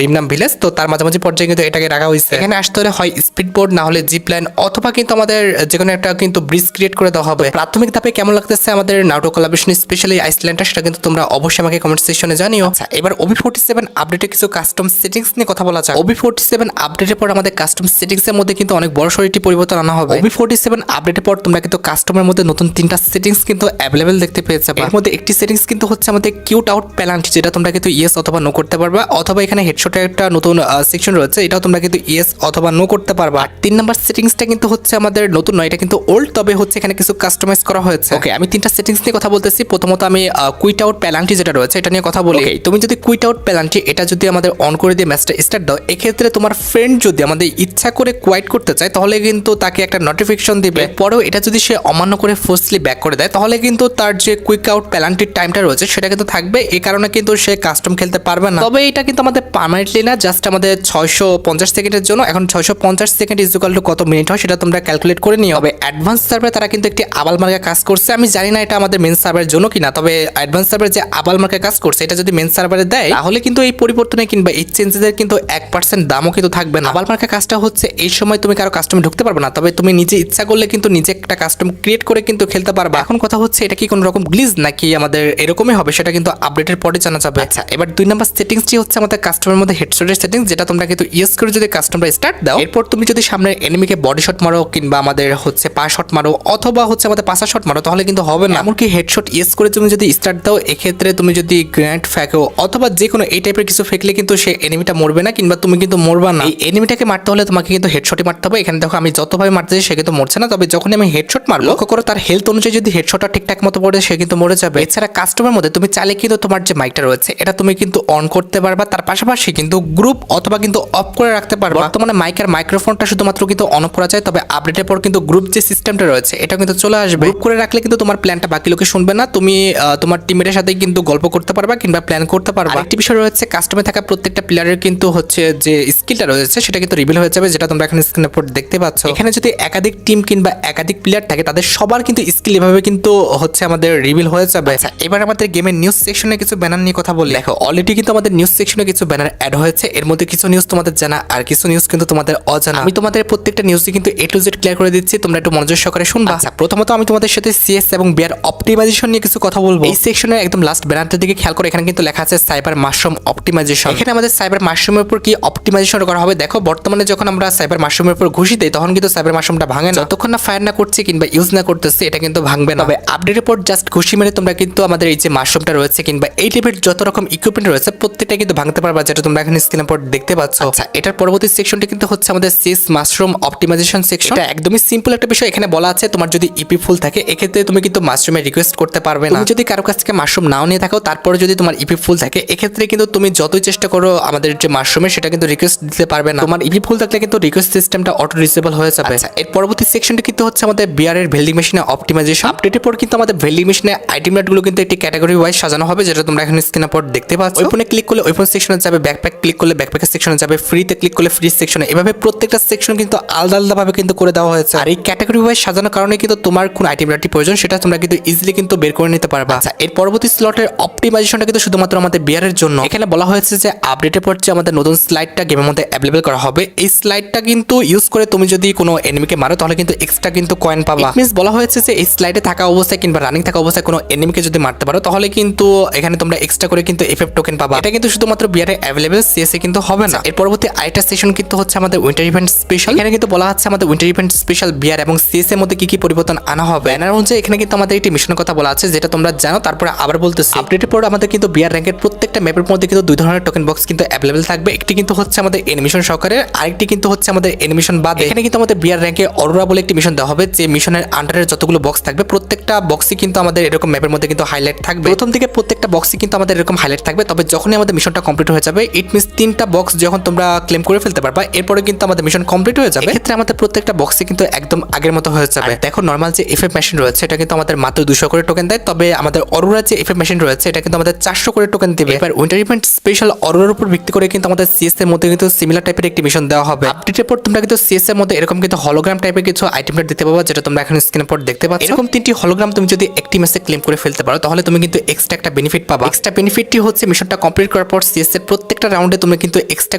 A: রিমনাম ভিলেজ। তো তার মাঝামাঝি পর্যায়ে কিন্তু এটাকে রাখা হয়েছে। এখানে আসতে হলে হয় স্পিড বোর্ড না হলে জিপ লাইন অথবা কিন্তু আমাদের যে কোনো একটা কিন্তু ব্রিজ ক্রিয়েট করে দেওয়া হবে। প্রাথমিক ধাপে কেমন লাগতেছে আমাদের নারুটো কোলাবরেশন স্পেশালি আইসল্যান্ডটা সেটা কিন্তু তোমরা অবশ্যই আমাকে কমেন্ট সেকশনে জানিও। আচ্ছা, এবার OB47 আপডেটে কিছু কাস্টম সেটিংস নিয়ে কথা বলা যাক। OB47 আপডেটের পর আমাদের কাস্টম সেটিংস এর মধ্যে কিন্তু অনেক বড় সড় একটি পরিবর্তন আনা হবে। OB47 আপডেটের পর তোমরা কিন্তু কাস্টমের মধ্যে নতুন 3টা সেটিংস কিন্তু অ্যাভেলেবেল দেখতে পেয়ে যাবে। এর মধ্যে একটি সেটিংস কিন্তু হচ্ছে আমাদের মধ্যে কিউট আউট প্যালান্টি, যেটা তোমরা কিন্তু ইয়েস অথবা নো করতে পারবা, অথবা এখানে হেডশটের একটা নতুন সেকশন রয়েছে, এটাও তোমরা কিন্তু ইয়েস অথবা নো করতে পারবা। আর 3 নাম্বার সেটিংসটা কিন্তু হচ্ছে আমাদের নতুন নয়, এটা কিন্তু ওল্ড, তবে হচ্ছে এখানে কিছু কাস্টমাইজ করা হয়েছে। ওকে, আমি 3টা সেটিংস নিয়ে কথা বলতেছি। প্রথমত আমি কুইট আউট প্যালান্টি যেটা রয়েছে এটা নিয়ে কথা বলি। তুমি যদি কুইট আউট প্যালান্টি এটা যদি আমাদের অন করে দিয়ে ম্যাচটা স্টার্ট দাও, এক্ষেত্রে তোমার ফ্রেন্ড যদি আমাদের ইচ্ছা করে কোয়াইট করতে চায় তাহলে কিন্তু তাকে একটা নোটিফিকেশন দিবে। পরেও এটা যদি সে অমান্য করে ফোর্সলি ব্যাক করে দেয় তাহলে কিন্তু তার যে কুইক আউট প্যালান্টির টাইমটা রয়েছে সেটা কিন্তু থাকবে, এই কারণে কিন্তু সে কাস্টম খেলতে পারবে না। তবে এটা কিন্তু আমাদের পার্মানেন্টলি না, জাস্ট আমাদের 650 সেকেন্ডের জন্য। এখন 650 সেকেন্ড ইকুয়াল টু কত মিনিট হয় সেটা তোমরা ক্যালকুলেট করে নিও। তবে অ্যাডভান্স সার্ভারে তারা কিন্তু একটি আবাল মার্কা কাজ করছে, আমি জানি না এটা আমাদের মেন সার্ভারের জন্য কিনা, তবে অ্যাডভান্স সার্ভারে যে আবাল মার্কা কাজ করছে এটা যদি মেন সার্ভারে দেয় তাহলে কিন্তু এই পরিবর্তনে কিংবা এই চেঞ্জেসের কিন্তু 1% দামও কিন্তু থাকবে না। আবাল মার্কা কাজটা হচ্ছে এই সময় তুমি কারো কাস্টমে ঢুকতে পারবে না, তবে তুমি নিজে ইচ্ছা করলে কিন্তু নিজে একটা কাস্টম ক্রিয়েট করে কিন্তু খেলতে পারবা। এখন কথা হচ্ছে এটা কি কোনো রকম গ্লিজ নাকি আমাদের এরকমই হবে সেটা কিন্তু আপডেটের পরে জানা যাবে। আচ্ছা, এবার 2 নাম্বার সেটিংসটি হচ্ছে আমাদের কাস্টমের মধ্যে হেডশটের সেটিংস, যেটা তোমরা কিন্তু ইউজ করে যদি কাস্টমটা স্টার্ট দাও, এরপর তুমি যদি সামনের এনিমিকে বডি শট মারো কিংবা আমাদের হচ্ছে পা শট মারো অথবা হচ্ছে আমাদের পাসা শট মারো তাহলে কিন্তু হবে না। এমনকি হেডশট ইউজ করে তুমি যদি স্টার্ট দাও, এক্ষেত্রে তুমি যদি গ্র্যান্ড ফ্যাকো অথবা যে কোনো এই টাইপের কিছু ফেকলে কিন্তু সে এনিমিটা মরবে না কিংবা তুমি কিন্তু মরবা না। এই এনিমিটাকে মারতে হলে তোমাকে কিন্তু হেডশটই মারতে হবে। এখানে দেখো আমি যতভাবে মারতেছি সে কিন্তু মরছে না, তবে যখন আমি হেডশট মারবো লক্ষ্য করো তার হেলথ অনুযায়ী যদি হেডশটটা ঠিকঠাক মতো পড়ে সে কিন্তু মরে যাবে। এছাড়া কাস্টমের মধ্যে তুমি চাইলে কিন্তু তোমার যে মাইকটা রয়েছে এটা তুমি কিন্তু অন করতে পারবা, তার পাশাপাশি কিন্তু গ্রুপ অথবা কিন্তু অফ করে রাখতে পারবা। বর্তমানে মাইকের মাইক্রোফোনটা শুধুমাত্র কিন্তু অন করা যায়, তবে আপডেটের পর কিন্তু গ্রুপ যে সিস্টেমটা রয়েছে এটা কিন্তু চলে আসবে। গ্রুপ করে রাখলে কিন্তু তোমার প্ল্যানটা বাকি লোকে শুনবে না, তুমি তোমার টিমের সাথে কিন্তু গল্প করতে পারবা কিংবা প্ল্যান করতে পারবা। আরেকটি বিষয় রয়েছে কাস্টমে থাকা প্রত্যেকটা প্লেয়ারের কিন্তু হচ্ছে যে স্কিলটা রয়েছে সেটা কিন্তু রিভিল হয়ে যাবে, যেটা তোমরা এখানে স্ক্রিনের উপর দেখতে পাচ্ছ। এখানে যদি একাধিক টিম কিংবা একাধিক প্লেয়ার থাকে তাদের সবার কিন্তু স্কিল এভাবে কিন্তু হচ্ছে আমাদের রিভিল হয়ে যাবে। আচ্ছা, এবার আমাদের গেমের নিউজ সেকশনে কিছু ব্যানার নিয়ে কথা বলি। দেখো অলরেডি কিন্তু আমাদের নিউজ সেকশনে কিছু ব্যানার অ্যাড হয়েছে, এর মধ্যে কিছু নিউজ তোমাদের জানা আর কিছু নিউজ কিন্তু তোমাদের অজানা। আমি তোমাদের প্রত্যেকটা নিউজই কিন্তু A to Z ক্লিয়ার করে দিচ্ছি, তোমরা একটু মনোযোগ সহকারে শুনবা। আচ্ছা, প্রথমত আমি তোমাদের সাথে CS এবং বিআর অপটিমাইজেশন নিয়ে কিছু কথা বলবো। এই সেকশনের একদম লাস্ট ব্যানারটার দিকে খেয়াল করে এখানে কিন্তু লেখা আছে সাইবার মাশরুম অপটিমাইজেশন। এখানে আমাদের সাইবার মাশরুমের উপর কি অপটিমাইজেশন করা হবে। দেখো বর্তমানে যখন আমরা সাইবার মাশরুমের উপর ঘুষি দেই তখন কিন্তু সাইবার মাশরুমটা ভাঙে না, যতক্ষণ না ফায়ার না করছে কিংবা ইউজ না করতেছে এটা কিন্তু ভাঙবে না। তবে আপডেটের পর জাস্ট ঘুষি মেরে তোমরা কিন্তু আমাদের এই যে মাশরুমটা রয়েছে কিংবা এই টাইপের যত রকম ইকুইপমেন্ট রয়েছে প্রত্যেকটা কিন্তু ভাঙতে পারবা, যেটা তোমরা এখানে স্ক্রিনের উপর দেখতে পাচ্ছ। আচ্ছা, এটার পরবর্তী সেকশনটি কিন্তু হচ্ছে আমাদের সিএস মাশরুম অপটিমাইজেশন সেকশন। এটা একদমই সিম্পল একটা বিষয়। এখানে বলা আছে তোমার যদি ইপি ফুল থাকে এক্ষেত্রে তুমি কিন্তু মাশরুমে রিকোয়েস্ট করতে পারবে না। তুমি যদি কারো কাছ থেকে মাশরুম নাও নিয়ে থাকো তারপরে যদি তোমার ইপি ফুল থাকে এক্ষেত্রে কিন্তু তুমি যতই চেষ্টা করো আমাদের যে মাশরুমে সেটা কিন্তু রিকোয়েস্ট দিতে পারবে না। তোমার ইপি ফুল থাকলে কিন্তু রিকোয়েস্ট সিস্টেমটা অটো ডিসেবল হয়ে যাবে। আচ্ছা, এর পরবর্তী সেকশনটি কিন্তু হচ্ছে আমাদের বিআর এর ভেল্ডিং মেশিনে অপটিমাইজেশন। আপডেটের পর কিন্তু আমাদের ভেল্ডিং মেশিনে আইটেম গুলো কিন্তু একটি ক্যাটাগরি ওয়াইজ সাজানো হবে, যেটা তোমরা এখানে স্ক্রিনের উপর দেখতে পাচ্ছ। ওয়েপনে ক্লিক করলে ওয়েপন সেকশনে যাবে, ব্যাকপ্যাক ক্লিক করলে ব্যাকপ্যাকের সেকশনে যাবে, ফ্রিতে ক্লিক করলে ফ্রি সেকশনে, এভাবে প্রত্যেকটা সেকশন কিন্তু আলাদা আলাদা ভাবে কিন্তু করে দেওয়া হয়েছে। আর এই ক্যাটাগরি ওয়াইজ সাজানোর কারণে কিন্তু তোমার কোন আইটেমটি প্রয়োজন সেটা তোমরা কিন্তু ইজিলি কিন্তু বের করে নিতে পারবা। আচ্ছা, এর পরবর্তী স্লটের অপটিমাইজেশনটা কিন্তু শুধুমাত্র আমাদের বিআর এর জন্য। এখানে বলা হয়েছে যে আপডেটের পর যে আমাদের নতুন স্লাইডটা গেমের মধ্যে অ্যাভেলেবল করা হবে, এই স্লাইডটা কিন্তু ইউজ করে তুমি যদি কোনো এনিমিকে মারো তাহলে কিন্তু এক্সট্রা কিন্তু কয়েন পাবা। মিন্স বলা হয়েছে যে এই স্লাইডে থাকা অবস্থায় কিংবা রানিং থাকা অবস্থায় কোনো এনিমিকে যদি মারতে পারো তাহলে কিন্তু এখানে তোমরা এক্সট্রা করে কিন্তু এফএফ টোকেন পাবা। এটা কিন্তু শুধুমাত্র বিআর এ অ্যাভেলেবল, সিএসএ কিন্তু হবে না। এর পরবর্তী আরেকটা সেশন কিন্তু হচ্ছে আমাদের উইন্টার ইভেন্ট স্পেশাল। এখানে কিন্তু বলা হচ্ছে আমাদের উইন্টার ইভেন্ট স্পেশাল বিআর এবং সিএস এর মধ্যে কি কি পরিবর্তন আনা হবে। ব্যানার অনুযায়ী এখানে কিন্তু আমাদের একটি মিশনের কথা বলা আছে যেটা তোমরা জানো, তারপরে আবার বলতেছি। আপডেটের পর আমাদের কিন্তু বিআর র্যাঙ্কের প্রত্যেকটা ম্যাপের মধ্যে কিন্তু দুই ধরনের টোকেন বক্স কিন্তু অ্যাভেলেবল থাকবে। একটি কিন্তু হচ্ছে আমাদের এনিমেশন সহকারে, আরেকটি কিন্তু হচ্ছে আমাদের এনিমেশন বাদে। এখানে কিন্তু আমাদের বিআর র্যাঙ্কে অরোরা বলে একটি মিশন দেওয়া হবে, যে মিশনের আন্ডারে যতগুলো বক্স থাকবে প্রত্যেকটা বক্সই কিন্তু আমাদের এরকম ম্যাপের মধ্যে কিন্তু হাইলাইট থাকবে। প্রথম থেকে প্রত্যেকটা বক্সই কিন্তু আমাদের এরকম হাইলাইট থাকবে, তবে যখনই আমাদের মিশনটা কমপ্লিট হয়ে যাবে ইট মিনস 3টা বক্স যখন তোমরা ক্লেম করে ফেলতে পারবা এরপরে কিন্তু আমাদের মিশন কমপ্লিট হয়ে যাবে। এক্ষেত্রে আমাদের প্রত্যেকটা বক্সে কিন্তু একদম আগের মতো হয়ে যাবে। দেখো নরমাল যে এফএফ মেশিন রয়েছে এটা কিন্তু আমাদের মাত্র 200 করে টোকেন দেয়, তবে আমাদের অরোরা যে এফএফ মেশিন রয়েছে এটা কিন্তু আমাদের 400 করে টোকেন দিবে। এবার উইন্টার ইভেন্ট স্পেশাল অরোরার উপর ভিত্তি করে কিন্তু আমাদের সিএস এর মধ্যে কিন্তু সিমিলার টাইপের একটি মিশন দেওয়া হবে। আপডেটের পর তোমরা কিন্তু সিএস এর মধ্যে এরকম কিন্তু হলোগ্রাম টাইপের কিছু আইটেম দিতে পারবা, যেটা তোমরা এখন স্ক্রিনের পর দেখতে পাচ্ছ। এরকম 3টি হলোগ্রাম তুমি যদি একটি ম্যাচে ক্লেম করে ফেলতে পারো তাহলে তুমি কিন্তু এক্সট্রা একটা বেনিফিট পাবা। এক্সট্রা বেনিফিটটি হচ্ছে মিশনটা কমপ্লিট করার পর সিএস এর প্রত্যেকটা রাউন্ডে তুমি কিন্তু এক্সট্রা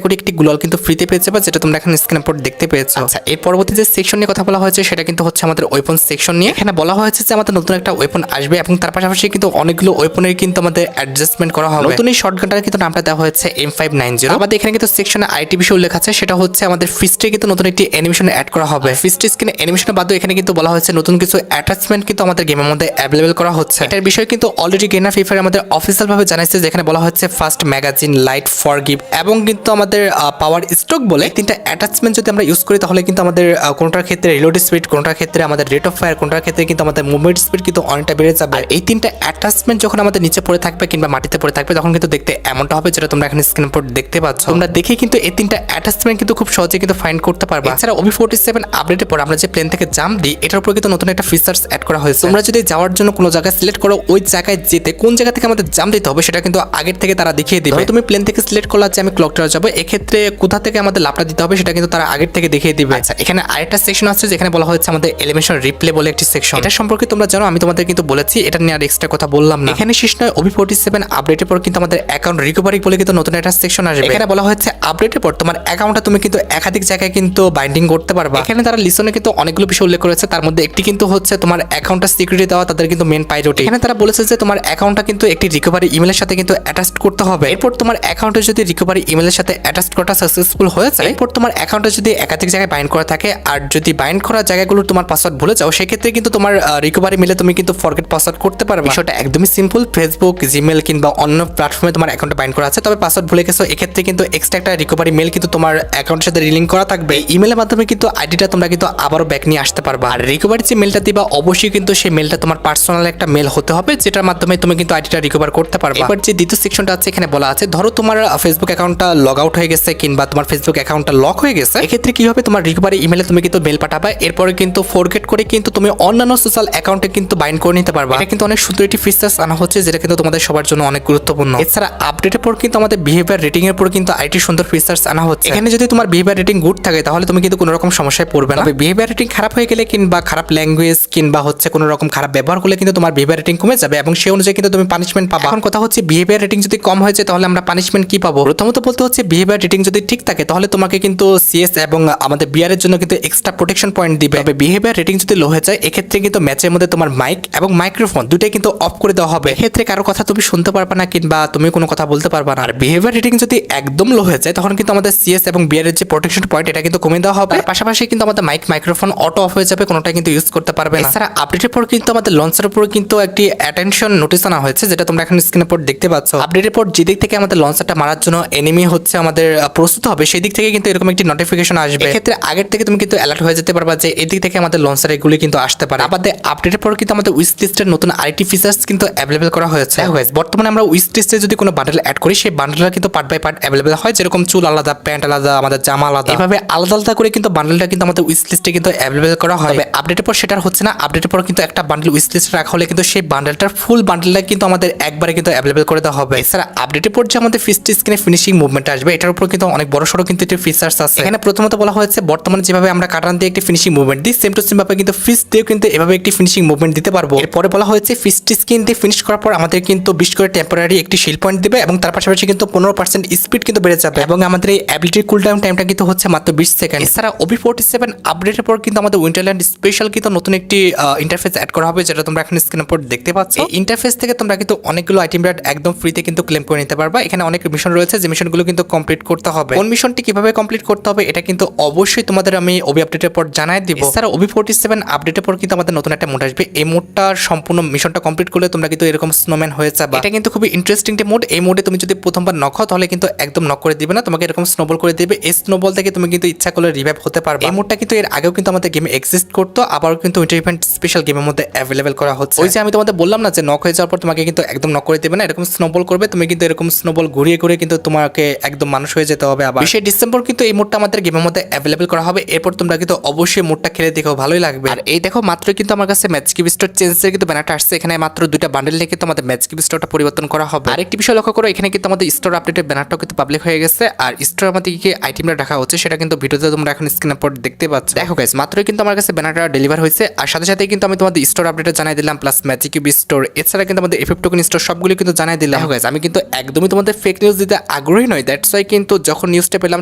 A: করে একটি গ্লোয়াল কিন্তু ফ্রিতে পেয়ে যাবে, যেটা তোমরা এখন স্ক্রিনের পর দেখতে পেয়েছো। আচ্ছা, এর পরবর্তী যে সেকশন নিয়ে কথা বলা হয়েছে সেটা কিন্তু হচ্ছে আমাদের ওয়েপন সেকশন নিয়ে। এখানে বলা হয়েছে যে আমাদের নতুন একটা ওয়েপন আসবে এবং তার পাশাপাশি কিন্তু অনেকগুলো ওয়েপনের কিন্তু আমাদের অ্যাডজাস্টমেন্ট করা হবে। নতুন এই শটগানটার কিন্তু নামটা দেওয়া হয়েছে M590। আমাদের এখানে কিন্তু সেকশনে আইটি বিষয় উল্লেখ আছে, সেটা হচ্ছে আমাদের ফিস্টে কিন্তু নতুন একটি অ্যানিমেশন অ্যাড করা হবে। ফিস্ট স্ক্রিনে অ্যানিমেশনের বাদেও এখানে কিন্তু বলা হয়েছে নতুন কিছু অ্যাটাচমেন্ট কিন্তু আমাদের গেমের মধ্যে অ্যাভেলেবল করা হচ্ছে। এটার বিষয় কিন্তু অলরেডি গেনার ফ্রি ফায়ার আমাদের অফিসিয়াল ভাবে জানাইছে, যেখানে বলা হচ্ছে ফার্স্ট ম্যাগাজিন, লাইট, ফরগিভ এবং কিন্তু আমাদের পাওয়ার স্ট্রোক বলে তিনটা অ্যাটাচমেন্ট যদি আমরা ইউজ করি তাহলে কিন্তু আমাদের কোনটার ক্ষেত্রে রিলোড স্পিড, কোনটার ক্ষেত্রে আমাদের রেট অফ ফায়ার, কোনটার ক্ষেত্রে কিন্তু আমাদের মুভমেন্ট স্পিড কিন্তু অনেকটা বেড়ে যাবে। আর এই তিনটা অ্যাটাচমেন্ট যখন আমাদের নিচে পড়ে থাকবে কিংবা মাটিতে পড়ে থাকবে তখন কিন্তু দেখতে এমনটা হবে যেটা তোমরা এখানে স্ক্রিন পর দেখতে পাচ্ছ। তোমরা দেখে কিন্তু এই তিনটা অ্যাটাচমেন্ট কিন্তু খুব সহজে কিন্তু ফাইন্ড করতে পারবে। এছাড়া OB47 আপডেটের পর আমরা যে প্লেন থেকে জাম্প দিই এটার উপর কিন্তু নতুন একটা ফিচার্স অ্যাড করা হয়েছে। তোমরা যদি যাওয়ার জন্য কোনো জায়গায় সিলেক্ট করো, ওই জায়গায় যেতে কোন জায়গা থেকে আমাদের জাম্প দিতে হবে সেটা কিন্তু আগের থেকে তারা দেখিয়ে দিবে। তুমি প্লেন থেকে সিলেক্ট করলা যে আমি ক্লক টাওয়ার যাবো, এক্ষেত্রে কোথা থেকে আমাদের লাফটা দিতে হবে সেটা কিন্তু তারা আগের থেকে দেখিয়ে দিবে। আচ্ছা, এখানে আরেকটা সেকশন আছে যেখানে বলা হয়েছে আমাদের এলিমিনেশন রিপ্লে বলে একটি সেকশন। এটা সম্পর্কে তোমরা জানো, আমি তোমাদের কিন্তু বলেছি, এটা নিয়ে আর এক্সট্রা কথা বললাম না। এখানে শেষ নয়, OB47 আপডেটের পর কিন্তু আমাদের অ্যাকাউন্ট রিকভারি বলে কিন্তু নতুন একটা সেকশন আসবে। এখানে বলা হয়েছে আপডেটের পর তোমার অ্যাকাউন্টটা তুমি কিন্তু একাধিক জায়গায় কিন্তু বাইন্ডিং করতে পারবে। এখানে তারা লিসনে কিন্তু অনেকগুলো বিষয় উল্লেখ করেছে, তার মধ্যে একটি কিন্তু হচ্ছে তোমার অ্যাকাউন্টটা সিকিউরিটি দেওয়া তাদের কিন্তু মেন প্রায়োরিটি। এখানে তারা বলেছে যে তোমার অ্যাকাউন্টটা কিন্তু একটি রিকভারি ইমেলের সাথে কিন্তু অ্যাটাচ করতে হবে। এরপর তোমার অ্যাকাউন্টে যদি রিকভারি ইমেলের সাথে অ্যাটাচ করাটা সাকসেসফুল হয়ে যায়, এরপর তোমার অ্যাকাউন্টে যদি একাধিক জায়গায় বাইন্ড করা থাকে আর যদি বাইন্ড করা জায়গাগুলো তোমার পাসওয়ার্ড ভুলে যাও, সেক্ষেত্রে কিন্তু তোমার রিকভারি মেলে তুমি কিন্তু ফরগেট পাসওয়ার্ড করতে পারবে। বিষয়টা একদমই সিম্পল। ফেসবুক, জিমেল কিংবা অন্য প্ল্যাটফর্মে তোমার অ্যাকাউন্টে বাইন্ড করা আছে, তবে পাসওয়ার্ড ভুলে গেছো, এক্ষেত্রে কিন্তু এক্সট্রা একটা রিকভারি মেল কিন্তু তোমার অ্যাকাউন্টের সাথে রিলিঙ্ক করা থাকবে। ইমেলের মাধ্যমে কিন্তু আইডিটা তোমরা কিন্তু আবারও ব্যাক নিয়ে আসতে পারবে। আর রিকভারি যে মেলটা দিবা অবশ্যই কিন্তু সেই মেলটা তোমার পার্সোনাল একটা মেল হতে হবে, যেটার মাধ্যমে তুমি কিন্তু আইডিটা রিকভার করতে পারবে। এবার যে দ্বিতীয় সেকশনটা আছে এখানে বলা আছে, ধরো তোমার ফেসবুক অ্যাকাউন্টটা লগ আউট হয়ে গেছে কিংবা তোমার ফেসবুক অ্যাকাউন্টটা লক হয়ে গেছে, এক্ষেত্রে কি হবে, তোমার রিকভারি ইমেলে তুমি কিন্তু মেল পাঠাবে, এরপরে কিন্তু ফরগেট করে কিন্তু তুমি অন্যান্য সোশ্যাল অ্যাকাউন্টে কিন্তু বাইন্ড করে নিতে পারবে। এটা কিন্তু অনেক সুন্দর একটি ফিচার্স আনা হচ্ছে, যেটা কিন্তু তোমাদের সবার জন্য অনেক গুরুত্বপূর্ণ। এছাড়া আপডেটের পর কিন্তু আমাদের বিহেভিয়ার রেটিং এর উপর কিন্তু আইটি সুন্দর ফিচার্স আনা হচ্ছে। এখানে যদি তোমার বিহেভিয়ার রেটিং গুড থাকে তাহলে তুমি কিন্তু কোনো রকম সমস্যায় পড়বে না। তবে বিহেভিয়ার রেটিং খারাপ হয়ে গেলে কিংবা খারাপ ল্যাঙ্গুয়েজ কিংবা হচ্ছে কোনো রকম খারাপ ব্যবহার করলে কিন্তু তোমার বিহেভিয়ার রেটিং কমে যাবে এবং সেই অনুযায়ী কিন্তু তুমি পানিশমেন্ট পাবা। এখন কথা হচ্ছে বিহেভিয়ার রেটিং যদি কম হয়েছে তাহলে আমরা পানিশমেন্ট কি পাবো? প্রথমত বলতে হচ্ছে বিহেভিয়ার রেটিং যদি ঠিক থাকে তাহলে তোমাকে কিন্তু সিএস এবং আমাদের বিআর এর জন্য কিন্তু এক্সট্রা প্রোটেকশন পয়েন্ট দিবে। তবে বিহেভিয়ার রেটিং যদি লো হয়ে যায় এক্ষেত্রে কিন্তু ম্যাচের মধ্যে তোমার মাইক এবং মাইক্রোফোন দুটাই কিন্তু অফ করে দেওয়া হবে। এক্ষেত্রে কারো কথা তুমি শুনতে পারবে না কিংবা তুমি কোনো কথা বলতে পারবে না। আর বিহেভিয়ার রেটিং যদি একদম লো হয়ে যায় তখন কিন্তু আমাদের সিএস এবং বিআর এর যে প্রোটেকশন পয়েন্ট এটা কিন্তু কমে দেওয়া হবে। পাশাপাশি কিন্তু আমাদের মাইক মাইক্রোফোন অটো অফ হয়ে যাবে, কোনোটা কিন্তু ইউজ করতে পারবে না। এছাড়া আপডেটের পর কিন্তু আমাদের লঞ্চের উপর কিন্তু একটি অ্যাটেনশন নোটিস আনা হয়েছে, যেটা তোমরা এখন স্ক্রিনের পর দেখতে পাচ্ছ। আপডেটের পর যে দিক থেকে আমাদের লঞ্চারটা মারার জন্য এনিমি হচ্ছে আমাদের প্রস্তুত হবে সেই দিক থেকে কিন্তু এরকম একটি নোটিফিকেশন আসবে। এক্ষেত্রে আগের থেকে তুমি কিন্তু অ্যালার্ট হয়ে যেতে পারবা যে এই দিক থেকে আমাদের লঞ্চার এগুলি কিন্তু আসতে পারে। আমাদের আপডেটের পর কিন্তু আমাদের উইশ লিস্টের নতুন আরেকটি ফিচার্স কিন্তু অ্যাভেলেবল করা হয়েছে। বর্তমানে আমরা উইশ লিস্টে যদি কোনো বান্ডেল অ্যাড করি সেই বান্ডেলটা কিন্তু পার্ট বাই পার্ট অ্যাভেলেবল হয়, যেরকম চুল আলাদা, প্যান্ট আলাদা, আমাদের জামা আলাদা, এভাবে আলাদা আলাদা করে কিন্তু বান্ডেলটা কিন্তু আমাদের উইশ লিস্টে কিন্তু অ্যাভেলেবল করা হয়। তবে আপডেটের পর সেটা হচ্ছে না। আপডেটের পর কিন্তু একটা বান্ডেল উইশ লিস্টে রাখা হলে কিন্তু সেই বান্ডেলটার ফুল বান্ডেলটা কিন্তু আমাদের একবারে কিন্তু অ্যাভেলেবল করে দেওয়া হবে। এছাড়া আপডেটের পর যে আমাদের ফিস্ট স্ক্রিনে ফিনিশিং মুভমেন্ট আসবে এটার উপর কিন্তু অনেক বড় সড়ো কিন্তু একটি ফিচার্স আছে। এখানে প্রথমত বলা হয়েছে বর্তমানে যেভাবে আমরা কাটান দিয়ে একটি ফিনিশিং মুভমেন্ট দিই সেম টু সেম ভাবে কিন্তু ফিস্ট দিয়েও কিন্তু এভাবে একটি ফিনিশিং মুভমেন্ট দিতে পারবো। এরপরে বলা হয়েছে ফিস্ট স্ক্রিন দিয়ে ফিনিশ করার পর আমাদের কিন্তু 20 করে টেম্পোরারি একটি শিল্ড পয়েন্ট দিবে এবং তার পাশাপাশি কিন্তু 15% স্পিড কিন্তু বেড়ে যাবে এবং আমাদের এই অ্যাবিলিটির কুলডাউন টাইমটা কিন্তু হচ্ছে মাত্র 20 সেকেন্ড। এছাড়া OB47 আপডেটের পর কিন্তু আমাদের উইন্টারল্যান্ড স্পেশাল কিন্তু নতুন একটি ইন্টারফেস অ্যাড করা হবে, যেটা তোমরা এখন স্ক্রিনের পর দেখতে পাচ্ছ। এই ইন্টারফেস থেকে তোমরা কিন্তু অনেকগুলো আইটেম রেট একদম ফ্রিতে কিন্তু ক্লেম করে নিতে পারবা। এখানে অনেক মিশন রয়েছে যে মিশনগুলো কিন্তু কমপ্লিট করতে হবে। কোন মিশনটি কিভাবে কমপ্লিট করতে হবে এটা কিন্তু অবশ্যই তোমাদের আমি ওবি আপডেটের পর জানাই দিব। এছাড়া OB47 আপডেটের পর কিন্তু আমাদের নতুন একটা মোড আসবে। এই মোডটার সম্পূর্ণ মিশনটা কমপ্লিট করলে তোমরা কিন্তু এরকম স্নোম্যান হয়ে যাবে। এটা কিন্তু খুবই ইন্টারেস্টিং একটি মোড। এই মোডে তুমি যদি প্রথমবার নক হও তাহলে কিন্তু একদম নক করে দিবে না, তোমাকে এরকম স্নোবল করে দিবে। এই স্নোবল থেকে তুমি কিন্তু ইচ্ছা করলে রিভাইভ হতে পারবে। এই মোডটা কিন্তু এর আগেও কিন্তু আমাদের গেমে এক্সিস্ট করতো, আবারও কিন্তু উইন্টার ইভেন্ট স্পেশাল গেমের মধ্যে অ্যাভেলেবল করা হচ্ছে। ওই যে আমি তোমাদের বললাম না যে নক হয়ে যাওয়ার পর তোমাকে কিন্তু একদম নক করে দিবে না, এরকম স্নোবল করবে, তুমি কিন্তু এরকম স্নোবল ঘুরিয়ে ঘুরিয়ে কিন্তু তোমাকে একদম মানুষ হয়ে যেতে হবে। আবার 20 ডিসেম্বর কিন্তু এই মোডটা আমাদের গেমের মধ্যে অ্যাভেলেবল করা হবে। এরপর তোমরা কিন্তু অবশ্যই মোডটা খেলে দেখো, ভালোই লাগবে। আর এই দেখো মাত্রই কিন্তু আমার কাছে ম্যাচ কিপ স্টোর চেঞ্জের কিন্তু ব্যানারটা আসছে। এখানে মাত্র 2টা বান্ডেল নিয়ে কিন্তু আমাদের ম্যাচ কিপ স্টোরটা পরিবর্তন করা হবে। আরেকটি বিষয় লক্ষ্য করো, এখানে কিন্তু আমাদের স্টোর আপডেটের ব্যানারটাও কিন্তু পাবলিক হয়ে গেছে। আর স্টোর আমাদের কি আইটেমটা রাখা হচ্ছে সেটা কিন্তু ভিডিওতে তোমরা এখন স্ক্রিনের পর দেখতে পাচ্ছ। দেখো গাইস মাত্রই কিন্তু আমার কাছে ব্যানারটা ডেলিভার হয়েছে আর সাথে সাথে কিন্তু আমি তোমাদের স্টোর আপডেটটা জানাই দিলাম, প্লাস ম্যাজিক কিউব স্টোর এছাড়া কিন্তু আমাদের এফএফ টোকেন স্টোর সবগুলো কিন্তু জানাই দিলাম। গাইস আমি কিন্তু একদমই তোমাদের ফেক নিউজ দিতে আগ্রহী নই, দ্যাটস ওয়াই কিন্তু যখন নিউজটা পেলাম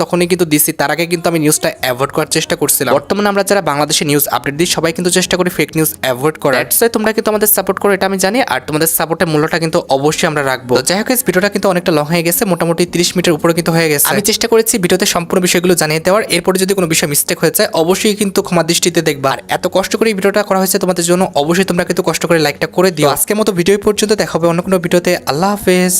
A: তখনই কিন্তু দিছি, তার আগে কিন্তু আমি নিউজটা অ্যাভয়েড করার চেষ্টা করছিলাম। বর্তমানে আমরা যারা বাংলাদেশে নিউজ আপডেট দিই সবাই কিন্তু চেষ্টা করি ফেক নিউজ অ্যাভয়েড করার। দ্যাটস ওয়াই তোমরা কিন্তু আমাদের সাপোর্ট করো, এটা আমি জানি, আর তোমাদের সাপোর্টের মূল্যটা কিন্তু অবশ্যই আমরা রাখবো। তো যাই হোক গাইস ভিডিওটা কিন্তু অনেকটা লং হয়ে গেছে, মোটামুটি 30 মিনিটের উপরে কিন্তু হয়ে গেছে। আমি চেষ্টা করেছি ভিডিওতে সম্পূর্ণ বিষয়গুলো জানিয়ে দেওয়ার, এরপরে যদি কোনো বিষয় মিস্টেক হয়ে যায় অবশ্যই কিন্তু ক্ষমা দৃষ্টিতে দেখবা। আর এত কষ্ট করে ভিডিওটা করা হয়েছে তোমাদের জন্য, অবশ্যই তোমরা কিন্তু কষ্ট করে লাইকটা করে দিও। আজকের মতো ভিডিও পর্যন্ত দেখা হবে অন্য কোনো ভিডিওতে। আল্লাহ হাফেজ।